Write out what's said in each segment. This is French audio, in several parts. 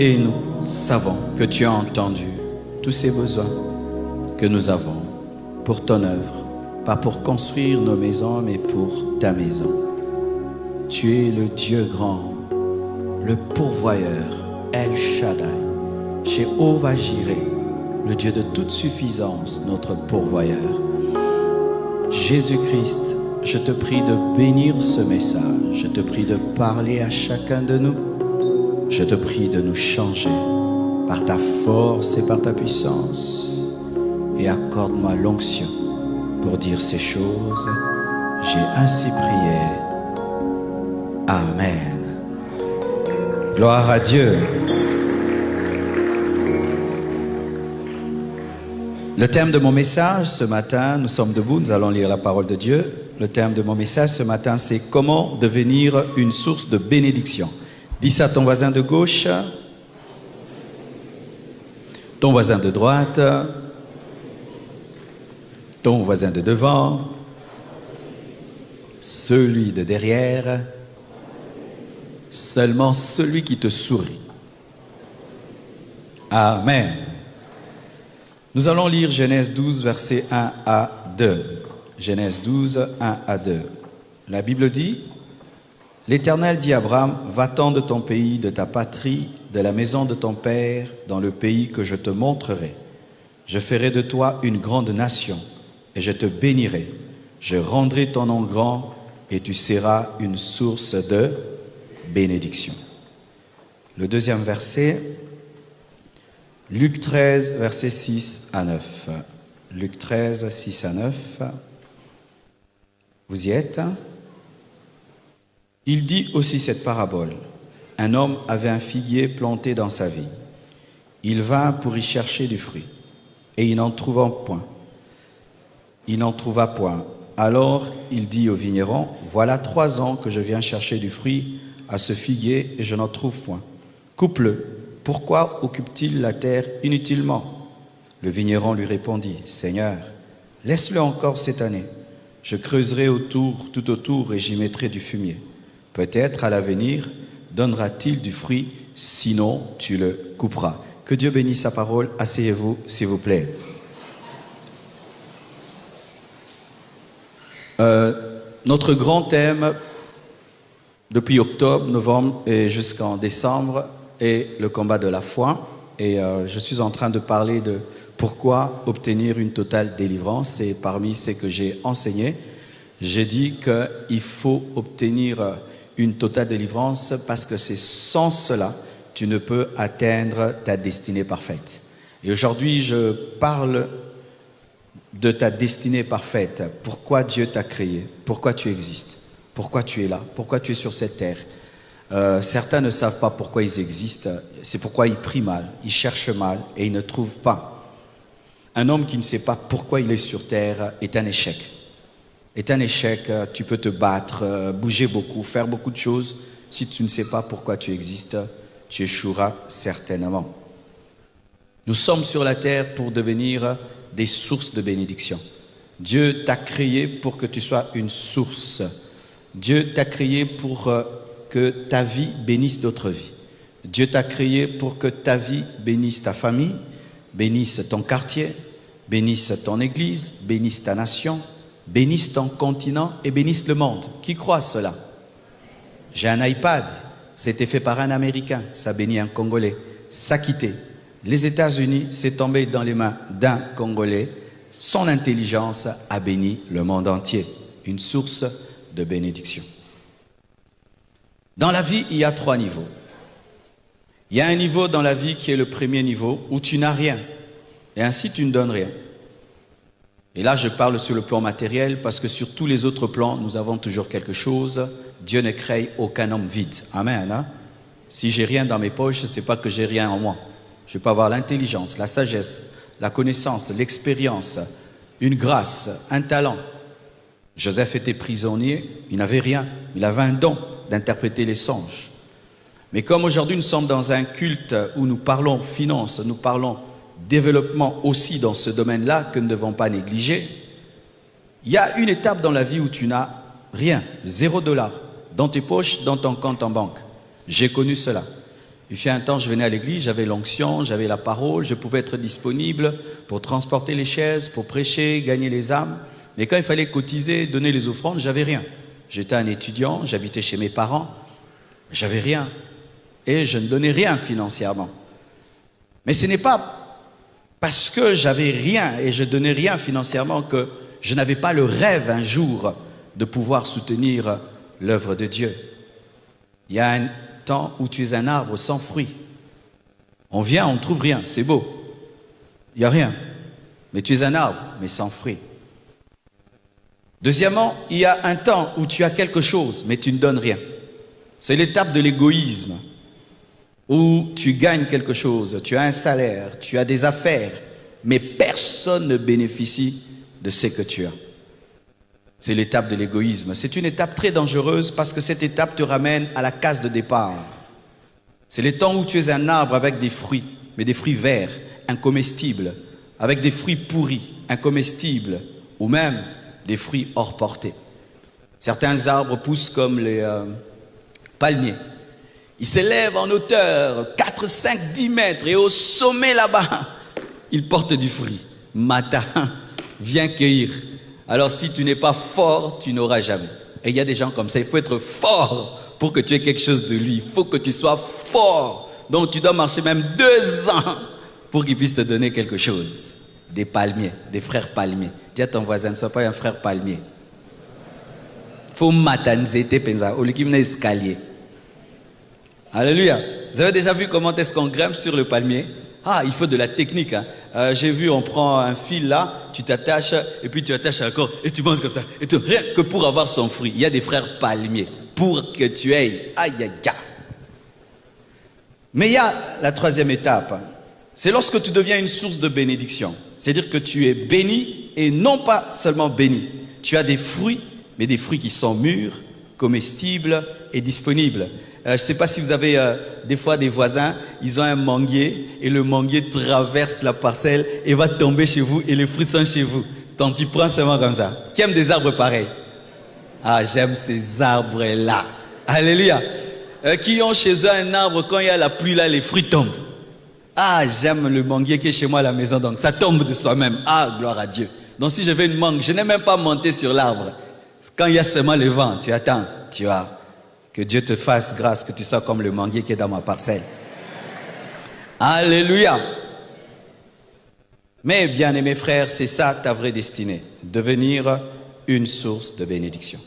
Et nous savons que tu as entendu tous ces besoins que nous avons pour ton œuvre, pas pour construire nos maisons, mais pour ta maison. Tu es le Dieu grand, le pourvoyeur, El Shaddai, Jéhovah Jireh, le Dieu de toute suffisance, notre pourvoyeur. Jésus-Christ, je te prie de bénir ce message, je te prie de parler à chacun de nous, je te prie de nous changer par ta force et par ta puissance, et accorde-moi l'onction pour dire ces choses. J'ai ainsi prié. Amen. Gloire à Dieu. Le thème de mon message ce matin, nous sommes debout, nous allons lire la parole de Dieu. Le thème de mon message ce matin, c'est comment devenir une source de bénédiction. Dis ça à ton voisin de gauche, ton voisin de droite, ton voisin de devant, celui de derrière, seulement celui qui te sourit. Amen. Nous allons lire Genèse 12, versets 1 à 2. Genèse 12, 1 à 2. La Bible dit: L'Éternel dit à Abraham, va-t'en de ton pays, de ta patrie, de la maison de ton père, dans le pays que je te montrerai. Je ferai de toi une grande nation, et je te bénirai. Je rendrai ton nom grand, et tu seras une source de bénédiction. Le deuxième verset, Luc 13, versets 6 à 9. Luc 13, 6 à 9. Vous y êtes? Il dit aussi cette parabole. Un homme avait un figuier planté dans sa vigne. Il vint pour y chercher du fruit, et il n'en trouva point. Alors il dit au vigneron, voilà 3 ans que je viens chercher du fruit à ce figuier, et je n'en trouve point. Coupe-le. Pourquoi occupe-t-il la terre inutilement? Le vigneron lui répondit, Seigneur, laisse-le encore cette année. Je creuserai tout autour, et j'y mettrai du fumier. Peut-être à l'avenir donnera-t-il du fruit, sinon tu le couperas. Que Dieu bénisse sa parole. Asseyez-vous, s'il vous plaît. Notre grand thème depuis octobre, novembre et jusqu'en décembre est le combat de la foi. Et je suis en train de parler de pourquoi obtenir une totale délivrance. Et parmi ce que j'ai enseigné, j'ai dit qu'il faut obtenir une totale délivrance parce que c'est sans cela, tu ne peux atteindre ta destinée parfaite. Et aujourd'hui, je parle de ta destinée parfaite. Pourquoi Dieu t'a créé? Pourquoi tu existes? Pourquoi tu es là? Pourquoi tu es sur cette terre? Certains ne savent pas pourquoi ils existent. C'est pourquoi ils prient mal, ils cherchent mal et ils ne trouvent pas. Un homme qui ne sait pas pourquoi il est sur terre est un échec. Est un échec, tu peux te battre, bouger beaucoup, faire beaucoup de choses. Si tu ne sais pas pourquoi tu existes, tu échoueras certainement. Nous sommes sur la terre pour devenir des sources de bénédiction. Dieu t'a créé pour que tu sois une source. Dieu t'a créé pour que ta vie bénisse d'autres vies. Dieu t'a créé pour que ta vie bénisse ta famille, bénisse ton quartier, bénisse ton église, bénisse ta nation, bénisse ton continent et bénisse le monde. Qui croit cela? J'ai un iPad, c'était fait par un Américain, ça bénit un Congolais. Ça quitté. Les États-Unis, c'est tombé dans les mains d'un Congolais. Son intelligence a béni le monde entier. Une source de bénédiction. Dans la vie, il y a 3 niveaux. Il y a un niveau dans la vie qui est le premier niveau où tu n'as rien. Et ainsi, tu ne donnes rien. Et là, je parle sur le plan matériel parce que sur tous les autres plans, nous avons toujours quelque chose. Dieu ne crée aucun homme vide. Amen. Hein? Si j'ai rien dans mes poches, ce n'est pas que j'ai rien en moi. Je peux avoir l'intelligence, la sagesse, la connaissance, l'expérience, une grâce, un talent. Joseph était prisonnier, il n'avait rien. Il avait un don d'interpréter les songes. Mais comme aujourd'hui nous sommes dans un culte où nous parlons finance, nous parlons développement aussi dans ce domaine-là que nous ne devons pas négliger, il y a une étape dans la vie où tu n'as rien, $0 dans tes poches, dans ton compte en banque. J'ai connu cela. Il fut un temps, je venais à l'église, j'avais l'onction, j'avais la parole, je pouvais être disponible pour transporter les chaises, pour prêcher, gagner les âmes. Mais quand il fallait cotiser, donner les offrandes, j'avais rien. J'étais un étudiant, j'habitais chez mes parents, j'avais rien. Et je ne donnais rien financièrement. Mais ce n'est pas parce que j'avais rien et je donnais rien financièrement que je n'avais pas le rêve un jour de pouvoir soutenir l'œuvre de Dieu. Il y a un temps où tu es un arbre sans fruit. On vient, on ne trouve rien, c'est beau. Il n'y a rien. Mais tu es un arbre, mais sans fruit. Deuxièmement, il y a un temps où tu as quelque chose, mais tu ne donnes rien. C'est l'étape de l'égoïsme, où tu gagnes quelque chose, tu as un salaire, tu as des affaires, mais personne ne bénéficie de ce que tu as. C'est l'étape de l'égoïsme. C'est une étape très dangereuse parce que cette étape te ramène à la case de départ. C'est le temps où tu es un arbre avec des fruits, mais des fruits verts, incomestibles, avec des fruits pourris, incomestibles, ou même des fruits hors portée. Certains arbres poussent comme les palmiers. Ils s'élèvent en hauteur, 4, 5, 10 mètres, et au sommet là-bas, ils portent du fruit. Matin, viens cueillir. Alors si tu n'es pas fort, tu n'auras jamais. Et il y a des gens comme ça, il faut être fort pour que tu aies quelque chose de lui. Il faut que tu sois fort. Donc tu dois marcher même 2 ans pour qu'il puisse te donner quelque chose. Des palmiers, des frères palmiers. Dis à ton voisin, ne sois pas un frère palmier. Faut matanzete penza, au lieu qu'il escalier. Alléluia. Vous avez déjà vu comment est-ce qu'on grimpe sur le palmier? Ah, il faut de la technique. Hein. J'ai vu, on prend un fil là, tu t'attaches, et puis tu attaches à la corde, et tu montes comme ça. Et rien que pour avoir son fruit. Il y a des frères palmiers. Pour que tu aies. Aïe, aïe, aïe. Mais il y a la troisième étape. C'est lorsque tu deviens une source de bénédiction. C'est-à-dire que tu es béni, et non pas seulement béni. Tu as des fruits, mais des fruits qui sont mûrs, comestibles et disponibles. Je ne sais pas si vous avez des fois des voisins, ils ont un manguier et le manguier traverse la parcelle et va tomber chez vous et les fruits sont chez vous. Donc tu prends seulement comme ça. Qui aime des arbres pareils? Ah, j'aime ces arbres-là. Alléluia. Qui ont chez eux un arbre, quand il y a la pluie là, les fruits tombent. Ah, j'aime le manguier qui est chez moi à la maison, donc ça tombe de soi-même. Ah, gloire à Dieu. Donc si je veux une mangue, je n'ai même pas monté sur l'arbre. Quand il y a seulement le vent, tu attends, tu as. Que Dieu te fasse grâce, que tu sois comme le manguier qui est dans ma parcelle. Alléluia. Mais bien aimés frères, c'est ça ta vraie destinée, devenir une source de bénédiction.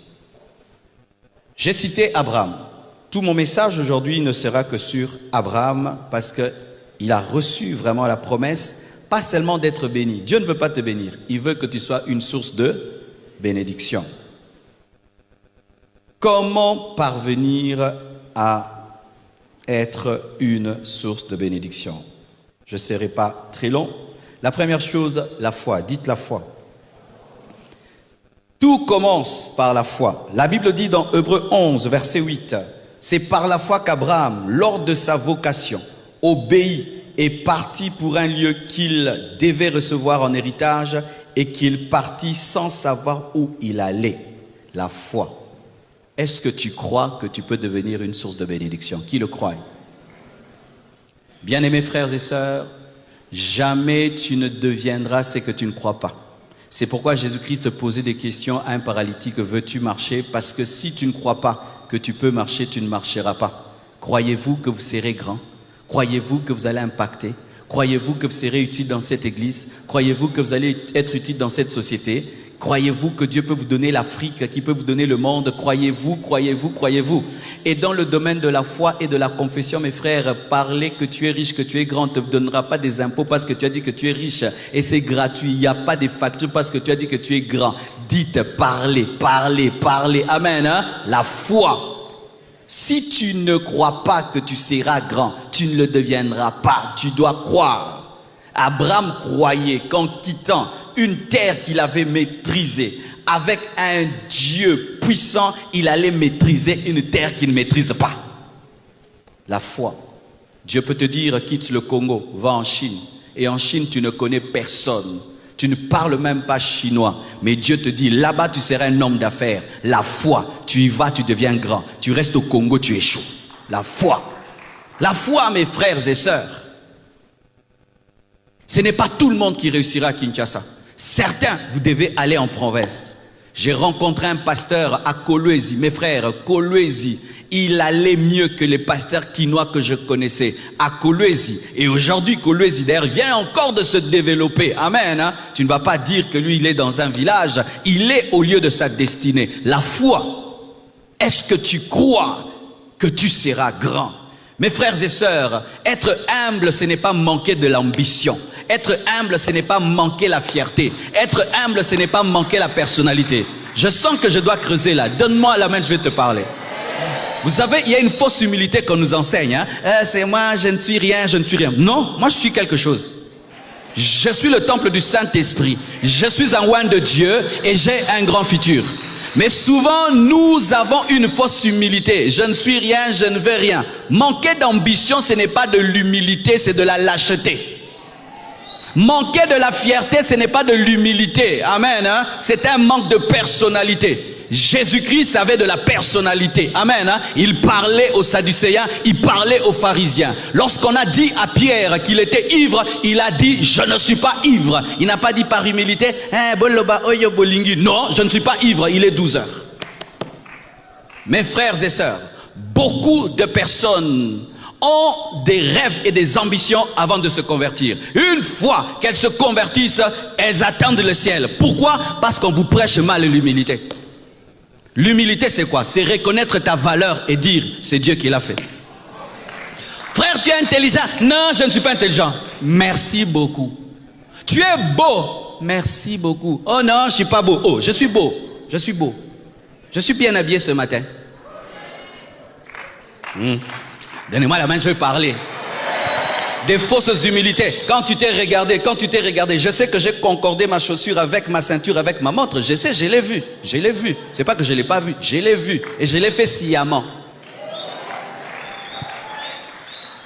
J'ai cité Abraham. Tout mon message aujourd'hui ne sera que sur Abraham parce qu'il a reçu vraiment la promesse, pas seulement d'être béni. Dieu ne veut pas te bénir, il veut que tu sois une source de bénédiction. Comment parvenir à être une source de bénédiction? Je ne serai pas très long. La première chose, la foi. Dites la foi. Tout commence par la foi. La Bible dit dans Hébreux 11, verset 8, c'est par la foi qu'Abraham, lors de sa vocation, obéit et partit pour un lieu qu'il devait recevoir en héritage et qu'il partit sans savoir où il allait. La foi. Est-ce que tu crois que tu peux devenir une source de bénédiction? Qui le croit? Bien-aimés frères et sœurs, jamais tu ne deviendras ce que tu ne crois pas. C'est pourquoi Jésus-Christ posait des questions à un paralytique. Veux-tu marcher? Parce que si tu ne crois pas que tu peux marcher, tu ne marcheras pas. Croyez-vous que vous serez grand? Croyez-vous que vous allez impacter? Croyez-vous que vous serez utile dans cette église? Croyez-vous que vous allez être utile dans cette société? Croyez-vous que Dieu peut vous donner l'Afrique, qu'il peut vous donner le monde? Croyez-vous, croyez-vous, croyez-vous? Et dans le domaine de la foi et de la confession, mes frères, parler que tu es riche, que tu es grand, ne te donnera pas des impôts parce que tu as dit que tu es riche et c'est gratuit. Il n'y a pas de facture parce que tu as dit que tu es grand. Dites, parlez, parlez, parlez. Amen. Hein? La foi. Si tu ne crois pas que tu seras grand, tu ne le deviendras pas. Tu dois croire. Abraham croyait qu'en quittant une terre qu'il avait maîtrisée, avec un Dieu puissant, il allait maîtriser une terre qu'il ne maîtrise pas. La foi. Dieu peut te dire, quitte le Congo, va en Chine. Et en Chine, tu ne connais personne. Tu ne parles même pas chinois. Mais Dieu te dit, là-bas, tu seras un homme d'affaires. La foi. Tu y vas, tu deviens grand. Tu restes au Congo, tu échoues. La foi. La foi, mes frères et sœurs. Ce n'est pas tout le monde qui réussira à Kinshasa. Certains, vous devez aller en province. J'ai rencontré un pasteur à Kolwezi. Mes frères, Kolwezi, il allait mieux que les pasteurs quinois que je connaissais à Kolwezi. Et aujourd'hui, Kolwezi, d'ailleurs, vient encore de se développer. Amen. Hein? Tu ne vas pas dire que lui, il est dans un village. Il est au lieu de sa destinée. La foi. Est-ce que tu crois que tu seras grand? Mes frères et sœurs, être humble, ce n'est pas manquer de l'ambition. Être humble, ce n'est pas manquer la fierté. Être humble, ce n'est pas manquer la personnalité. Je sens que je dois creuser là. Donne-moi la main, je vais te parler. Vous savez, il y a une fausse humilité qu'on nous enseigne. Hein? C'est moi, je ne suis rien, je ne suis rien. Non, moi je suis quelque chose. Je suis le temple du Saint-Esprit. Je suis un oint de Dieu et j'ai un grand futur. Mais souvent, nous avons une fausse humilité. Je ne suis rien, je ne veux rien. Manquer d'ambition, ce n'est pas de l'humilité, c'est de la lâcheté. Manquer de la fierté, ce n'est pas de l'humilité. Amen. Hein? C'est un manque de personnalité. Jésus-Christ avait de la personnalité. Amen. Hein? Il parlait aux Sadducéens, il parlait aux pharisiens. Lorsqu'on a dit à Pierre qu'il était ivre, il a dit « Je ne suis pas ivre ». Il n'a pas dit par humilité « Non, je ne suis pas ivre, il est 12 heures ». Mes frères et sœurs, beaucoup de personnes ont des rêves et des ambitions avant de se convertir. Une fois qu'elles se convertissent, elles attendent le ciel. Pourquoi? Parce qu'on vous prêche mal l'humilité. L'humilité, c'est quoi? C'est reconnaître ta valeur et dire, c'est Dieu qui l'a fait. Frère, tu es intelligent. Non, je ne suis pas intelligent. Merci beaucoup. Tu es beau. Merci beaucoup. Oh non, je ne suis pas beau. Oh, je suis beau. Je suis beau. Je suis bien habillé ce matin. Donnez-moi la main, je vais parler. Des fausses humilités. Quand tu t'es regardé, je sais que j'ai concordé ma chaussure avec ma ceinture, avec ma montre. Je sais, je l'ai vu. C'est pas que je l'ai pas vu, je l'ai vu. Et je l'ai fait sciemment.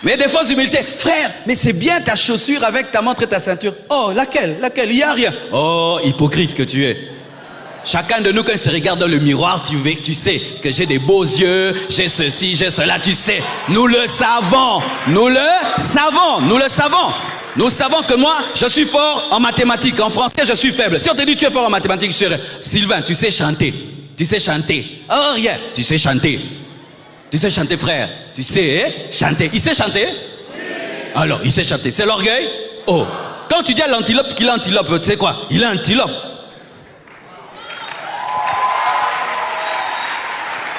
Mais des fausses humilités. Frère, mais c'est bien ta chaussure avec ta montre et ta ceinture. Oh, laquelle? Il n'y a rien. Oh, hypocrite que tu es. Chacun de nous, quand il se regarde dans le miroir, tu sais que j'ai des beaux yeux, j'ai ceci, j'ai cela, tu sais. Nous le savons. Nous savons que moi, je suis fort en mathématiques. En français, je suis faible. Si on te dit tu es fort en mathématiques, je serais Sylvain, tu sais chanter. Oh, rien. Tu sais chanter, frère. Tu sais chanter. Il sait chanter? Oui. Alors, il sait chanter. C'est l'orgueil? Oh. Quand tu dis à l'antilope qu'il est antilope, tu sais quoi? Il est antilope.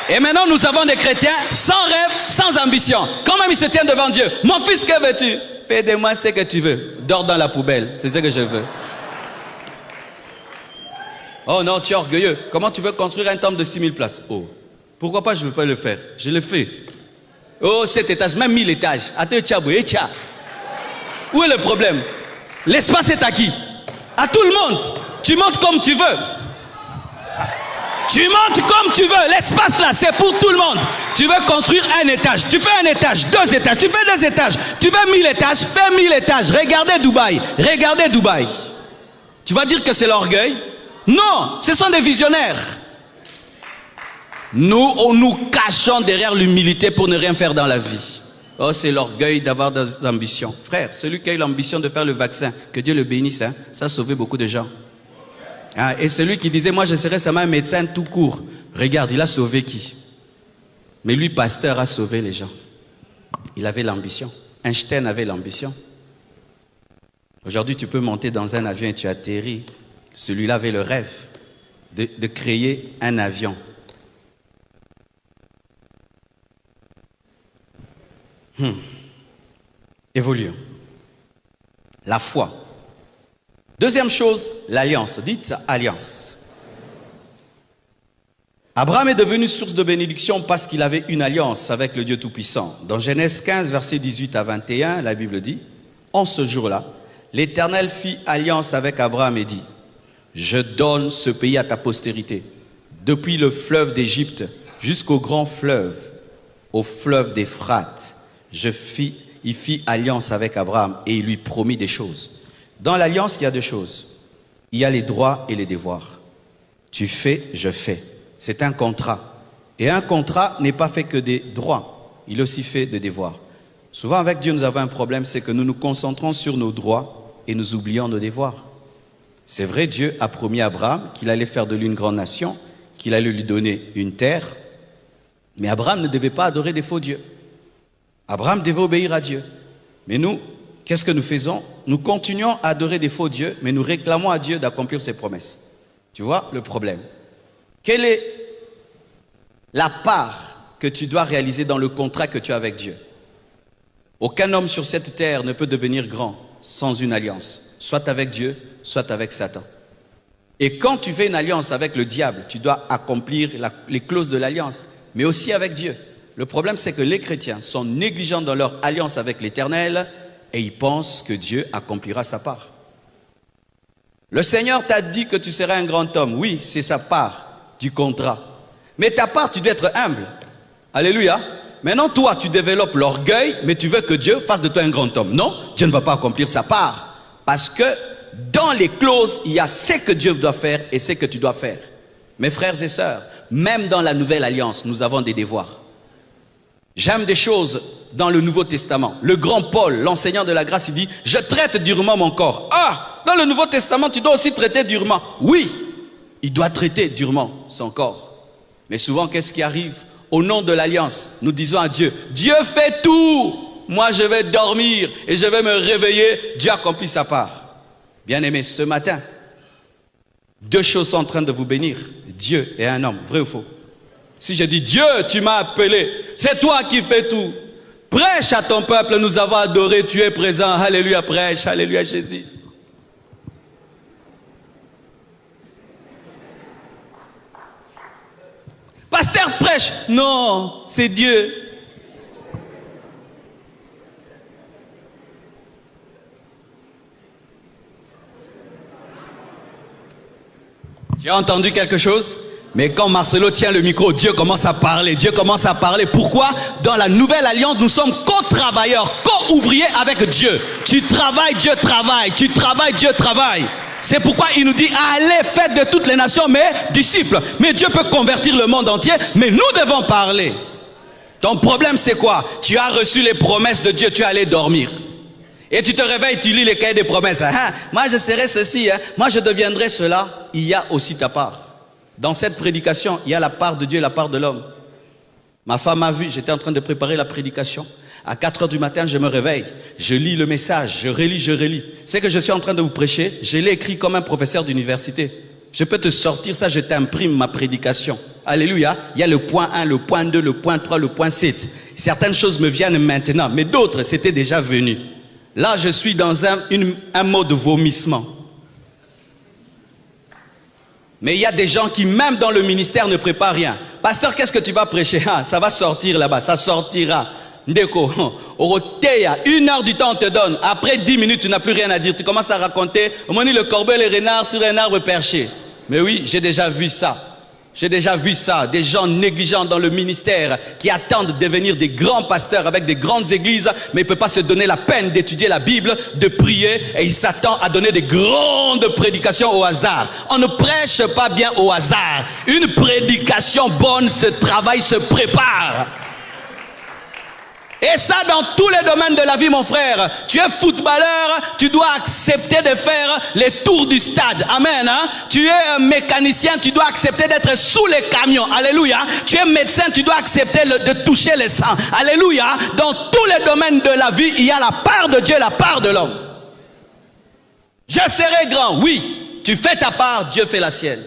Et maintenant, nous avons des chrétiens sans rêve, sans ambition. Quand même, ils se tiennent devant Dieu. Mon fils, que veux-tu? Fais de moi ce que tu veux. Dors dans la poubelle. C'est ce que je veux. Oh non, tu es orgueilleux. Comment tu veux construire un temple de 6000 places? Oh, pourquoi pas je ne veux pas le faire? Je le fais. Oh, 7 étages, même 1000 étages. Où est le problème? L'espace est à qui? À tout le monde. Tu montes comme tu veux. Tu montes comme tu veux. L'espace là, c'est pour tout le monde. Tu veux construire un étage. Tu fais un étage, 2 étages. Tu fais 2 étages. Tu veux 1000 étages. Fais 1000 étages. Regardez Dubaï. Tu vas dire que c'est l'orgueil? Non, ce sont des visionnaires. Nous cachons derrière l'humilité pour ne rien faire dans la vie. Oh, c'est l'orgueil d'avoir des ambitions. Frère, celui qui a eu l'ambition de faire le vaccin, que Dieu le bénisse, hein, ça a sauvé beaucoup de gens. Ah, et celui qui disait, moi je serai seulement un médecin tout court. Regarde, il a sauvé qui? Mais lui, pasteur, a sauvé les gens. Il avait l'ambition. Einstein avait l'ambition. Aujourd'hui, tu peux monter dans un avion et tu atterris. Celui-là avait le rêve de créer un avion. Évoluons. La foi. Deuxième chose, l'alliance. Dites alliance. Abraham est devenu source de bénédiction parce qu'il avait une alliance avec le Dieu Tout-Puissant. Dans Genèse 15, versets 18 à 21, la Bible dit, en ce jour-là, l'Éternel fit alliance avec Abraham et dit, je donne ce pays à ta postérité, depuis le fleuve d'Égypte jusqu'au grand fleuve, au fleuve d'Éphrate. Il fit alliance avec Abraham et il lui promit des choses. Dans l'alliance, il y a 2 choses. Il y a les droits et les devoirs. Tu fais, je fais. C'est un contrat. Et un contrat n'est pas fait que des droits. Il est aussi fait de devoirs. Souvent avec Dieu, nous avons un problème, c'est que nous nous concentrons sur nos droits et nous oublions nos devoirs. C'est vrai, Dieu a promis à Abraham qu'il allait faire de lui une grande nation, qu'il allait lui donner une terre, mais Abraham ne devait pas adorer des faux dieux. Abraham devait obéir à Dieu. Mais nous, qu'est-ce que nous faisons? Nous continuons à adorer des faux dieux, mais nous réclamons à Dieu d'accomplir ses promesses. Tu vois le problème? Quelle est la part que tu dois réaliser dans le contrat que tu as avec Dieu? Aucun homme sur cette terre ne peut devenir grand sans une alliance, soit avec Dieu, soit avec Satan. Et quand tu fais une alliance avec le diable, tu dois accomplir les clauses de l'alliance, mais aussi avec Dieu. Le problème, c'est que les chrétiens sont négligents dans leur alliance avec l'Éternel et ils pensent que Dieu accomplira sa part. Le Seigneur t'a dit que tu serais un grand homme. Oui, c'est sa part du contrat. Mais ta part, tu dois être humble. Alléluia. Maintenant, toi, tu développes l'orgueil, mais tu veux que Dieu fasse de toi un grand homme. Non, Dieu ne va pas accomplir sa part. Parce que dans les clauses, il y a ce que Dieu doit faire et ce que tu dois faire. Mes frères et sœurs, même dans la Nouvelle Alliance, nous avons des devoirs. J'aime des choses dans le Nouveau Testament. Le grand Paul, l'enseignant de la grâce, il dit « Je traite durement mon corps ». Ah, dans le Nouveau Testament, tu dois aussi traiter durement. Oui, il doit traiter durement son corps. Mais souvent, qu'est-ce qui arrive? Au nom de l'alliance, nous disons à Dieu « Dieu fait tout, moi je vais dormir et je vais me réveiller, Dieu accomplit sa part ». Bien-aimés, ce matin, deux choses sont en train de vous bénir, Dieu et un homme, vrai ou faux? Si je dis Dieu, tu m'as appelé, c'est toi qui fais tout. Prêche à ton peuple, nous avons adoré, tu es présent, alléluia, prêche, alléluia Jésus. Pasteur prêche, non, c'est Dieu. Tu as entendu quelque chose? Mais quand Marcelo tient le micro, Dieu commence à parler. Dieu commence à parler. Pourquoi? Dans la nouvelle alliance, nous sommes co-travailleurs, co-ouvriers avec Dieu. Tu travailles, Dieu travaille. Tu travailles, Dieu travaille. C'est pourquoi il nous dit, allez, faites de toutes les nations mes disciples. Mais Dieu peut convertir le monde entier, mais nous devons parler. Ton problème, c'est quoi? Tu as reçu les promesses de Dieu, tu es allé dormir. Et tu te réveilles, tu lis les cahiers des promesses. Ah, moi, je serai ceci, hein. Moi, je deviendrai cela. Il y a aussi ta part. Dans cette prédication, il y a la part de Dieu et la part de l'homme. Ma femme m'a vu, j'étais en train de préparer la prédication. À 4 heures du matin, je me réveille. Je lis le message, je relis, je relis. C'est que je suis en train de vous prêcher, je l'ai écrit comme un professeur d'université. Je peux te sortir ça, je t'imprime ma prédication. Alléluia. Il y a le point 1, le point 2, le point 3, le point 7. Certaines choses me viennent maintenant, mais d'autres, c'était déjà venu. Là, je suis dans un mode vomissement. Mais il y a des gens qui, même dans le ministère, ne préparent rien. Pasteur, qu'est-ce que tu vas prêcher? Ah, ça va sortir là-bas, ça sortira. Ndeko, Oroteya, 1 heure du temps on te donne. Après 10 minutes, tu n'as plus rien à dire. Tu commences à raconter, on m'a dit le corbeau et les renards sur un arbre perché. Mais oui, j'ai déjà vu ça. J'ai déjà vu ça, des gens négligents dans le ministère qui attendent de devenir des grands pasteurs avec des grandes églises, mais ils ne peuvent pas se donner la peine d'étudier la Bible, de prier, et ils s'attendent à donner des grandes prédications au hasard. On ne prêche pas bien au hasard. Une prédication bonne, ce travail se prépare. Et ça dans tous les domaines de la vie, mon frère. Tu es footballeur, tu dois accepter de faire les tours du stade. Amen. Hein? Tu es un mécanicien, tu dois accepter d'être sous les camions. Alléluia. Tu es médecin, tu dois accepter de toucher le sang. Alléluia. Dans tous les domaines de la vie, il y a la part de Dieu et la part de l'homme. Je serai grand. Oui. Tu fais ta part, Dieu fait la sienne.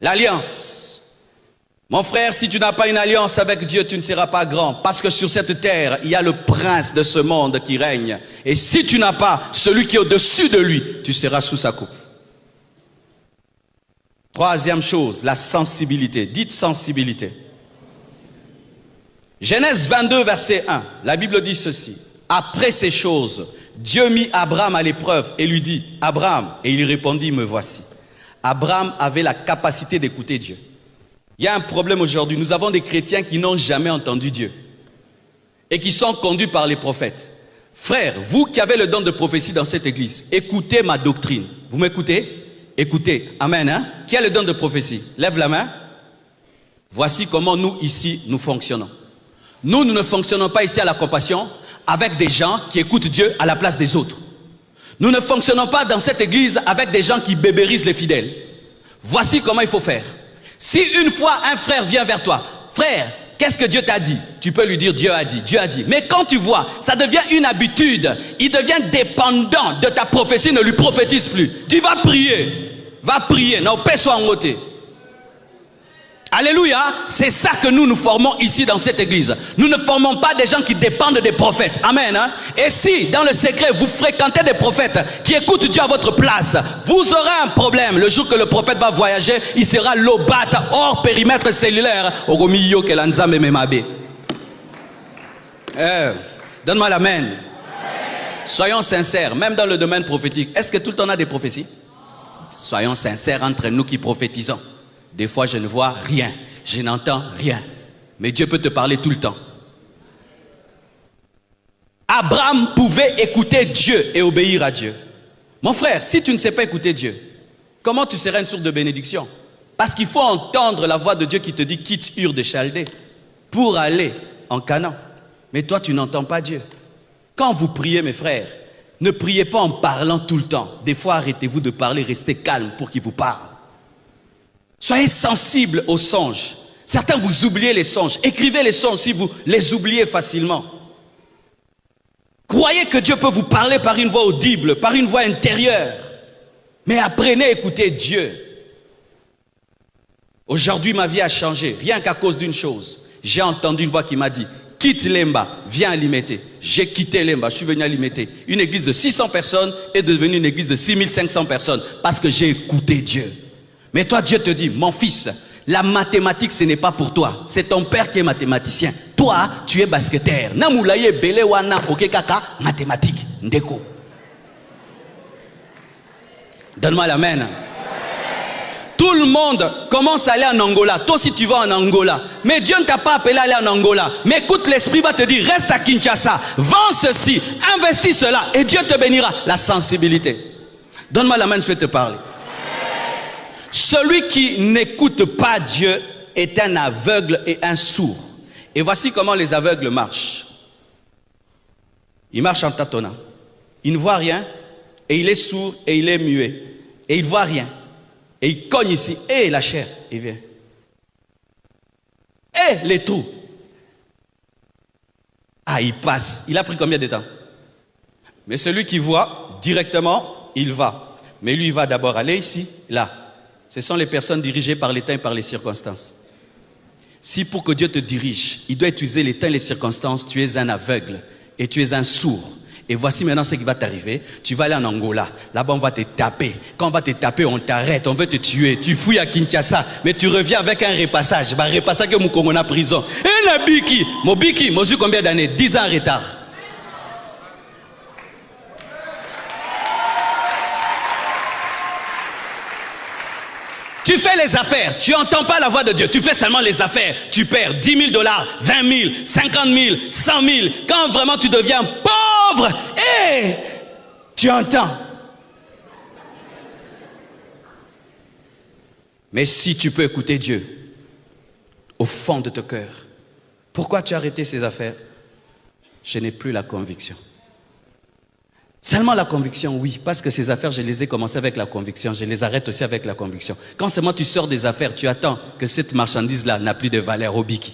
L'alliance. Mon frère, si tu n'as pas une alliance avec Dieu, tu ne seras pas grand. Parce que sur cette terre, il y a le prince de ce monde qui règne. Et si tu n'as pas celui qui est au-dessus de lui, tu seras sous sa coupe. Troisième chose, la sensibilité. Dites sensibilité. Genèse 22, verset 1. La Bible dit ceci. Après ces choses, Dieu mit Abraham à l'épreuve et lui dit, Abraham, et il répondit, me voici. Abraham avait la capacité d'écouter Dieu. Il y a un problème aujourd'hui. Nous avons des chrétiens qui n'ont jamais entendu Dieu et qui sont conduits par les prophètes. Frères, vous qui avez le don de prophétie dans cette église, écoutez ma doctrine. Vous m'écoutez? Écoutez. Amen. Hein? Qui a le don de prophétie? Lève la main. Voici comment nous ici, nous fonctionnons. Nous ne fonctionnons pas ici à la compassion avec des gens qui écoutent Dieu à la place des autres. Nous ne fonctionnons pas dans cette église avec des gens qui bébérisent les fidèles. Voici comment il faut faire. Si une fois un frère vient vers toi, frère, qu'est-ce que Dieu t'a dit? Tu peux lui dire Dieu a dit, Dieu a dit. Mais quand tu vois, ça devient une habitude, il devient dépendant de ta prophétie, ne lui prophétise plus. Tu vas prier, non, paix soit en côté. Alléluia, c'est ça que nous formons ici dans cette église. Nous ne formons pas des gens qui dépendent des prophètes. Amen. Hein? Et si, dans le secret, vous fréquentez des prophètes qui écoutent Dieu à votre place, vous aurez un problème. Le jour que le prophète va voyager, il sera lobat hors périmètre cellulaire. Donne-moi l'amen. Soyons sincères, même dans le domaine prophétique. Est-ce que tout le temps on a des prophéties? Soyons sincères entre nous qui prophétisons. Des fois, je ne vois rien, je n'entends rien. Mais Dieu peut te parler tout le temps. Abraham pouvait écouter Dieu et obéir à Dieu. Mon frère, si tu ne sais pas écouter Dieu, comment tu seras une source de bénédiction? Parce qu'il faut entendre la voix de Dieu qui te dit quitte Ur de Chaldée pour aller en Canaan. Mais toi, tu n'entends pas Dieu. Quand vous priez, mes frères, ne priez pas en parlant tout le temps. Des fois, arrêtez-vous de parler, restez calme pour qu'il vous parle. Soyez sensibles aux songes. Certains, vous oubliez les songes. Écrivez les songes si vous les oubliez facilement. Croyez que Dieu peut vous parler par une voix audible, par une voix intérieure. Mais apprenez à écouter Dieu. Aujourd'hui, ma vie a changé, rien qu'à cause d'une chose. J'ai entendu une voix qui m'a dit, quitte Lemba, viens à Limete. J'ai quitté Lemba, je suis venu à Limete. Une église de 600 personnes est devenue une église de 6500 personnes parce que j'ai écouté Dieu. Mais toi, Dieu te dit, mon fils, la mathématique, ce n'est pas pour toi. C'est ton père qui est mathématicien. Toi, tu es basketteur. Namoulaye bele wana okekaka mathématique. Ndeko. Donne-moi l'amen. Tout le monde commence à aller en Angola. Toi aussi, tu vas en Angola. Mais Dieu ne t'a pas appelé à aller en Angola. Mais écoute, l'esprit va te dire, reste à Kinshasa. Vends ceci, investis cela. Et Dieu te bénira. La sensibilité. Donne-moi la main, je vais te parler. Celui qui n'écoute pas Dieu est un aveugle et un sourd. Et voici comment les aveugles marchent. Ils marchent en tâtonnant. Il ne voit rien et il est sourd et il est muet. Et il ne voit rien. Et il cogne ici. Et la chair, il vient. Et les trous. Ah, il passe. Il a pris combien de temps? Mais celui qui voit directement, il va. Mais lui, il va d'abord aller ici, là. Ce sont les personnes dirigées par les temps et par les circonstances. Si pour que Dieu te dirige, il doit utiliser les temps et les circonstances, tu es un aveugle et tu es un sourd. Et voici maintenant ce qui va t'arriver. Tu vas aller en Angola. Là-bas, on va te taper. Quand on va te taper, on t'arrête. On veut te tuer. Tu fouilles à Kinshasa. Mais tu reviens avec un repassage. Bah, repassage que Moukongo na prison. Et la Biki. Mon Biki, moi, j'ai combien d'années? 10 ans en retard. Tu fais les affaires, tu n'entends pas la voix de Dieu, tu fais seulement les affaires, tu perds 10 000 $, 20 000, 50 000, 100 000. Quand vraiment tu deviens pauvre, tu entends. Mais si tu peux écouter Dieu au fond de ton cœur, pourquoi tu as arrêté ces affaires? Je n'ai plus la conviction. Seulement la conviction, oui, parce que ces affaires, je les ai commencées avec la conviction, je les arrête aussi avec la conviction. Quand seulement tu sors des affaires, tu attends que cette marchandise-là n'a plus de valeur au biki.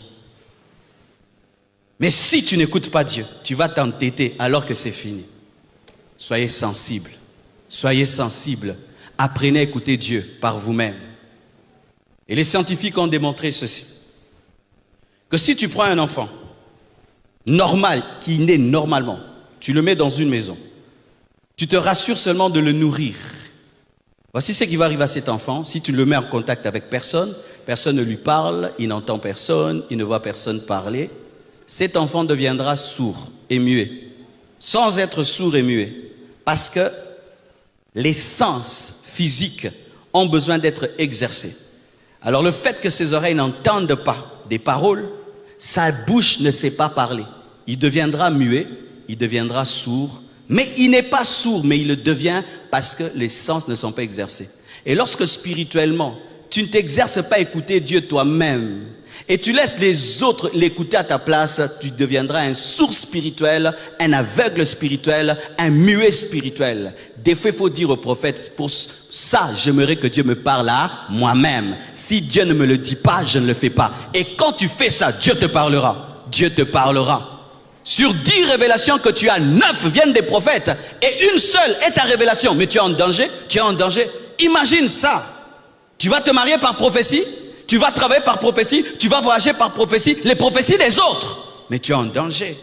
Mais si tu n'écoutes pas Dieu, tu vas t'entêter alors que c'est fini. Soyez sensibles, apprenez à écouter Dieu par vous-même. Et les scientifiques ont démontré ceci, que si tu prends un enfant normal, qui naît normalement, tu le mets dans une maison, tu te rassures seulement de le nourrir. Voici ce qui va arriver à cet enfant. Si tu le mets en contact avec personne, personne ne lui parle, il n'entend personne, il ne voit personne parler. Cet enfant deviendra sourd et muet, sans être sourd et muet. Parce que les sens physiques ont besoin d'être exercés. Alors le fait que ses oreilles n'entendent pas des paroles, sa bouche ne sait pas parler. Il deviendra muet, il deviendra sourd. Mais il n'est pas sourd, mais il le devient parce que les sens ne sont pas exercés. Et lorsque spirituellement, tu ne t'exerces pas à écouter Dieu toi-même, et tu laisses les autres l'écouter à ta place, tu deviendras un sourd spirituel, un aveugle spirituel, un muet spirituel. Des fois, il faut dire au prophète, pour ça, j'aimerais que Dieu me parle à moi-même. Si Dieu ne me le dit pas, je ne le fais pas. Et quand tu fais ça, Dieu te parlera. Dieu te parlera. Sur 10 révélations que tu as, 9 viennent des prophètes et une seule est ta révélation. Mais tu es en danger, tu es en danger. Imagine ça. Tu vas te marier par prophétie, tu vas travailler par prophétie, tu vas voyager par prophétie, les prophéties des autres. Mais tu es en danger.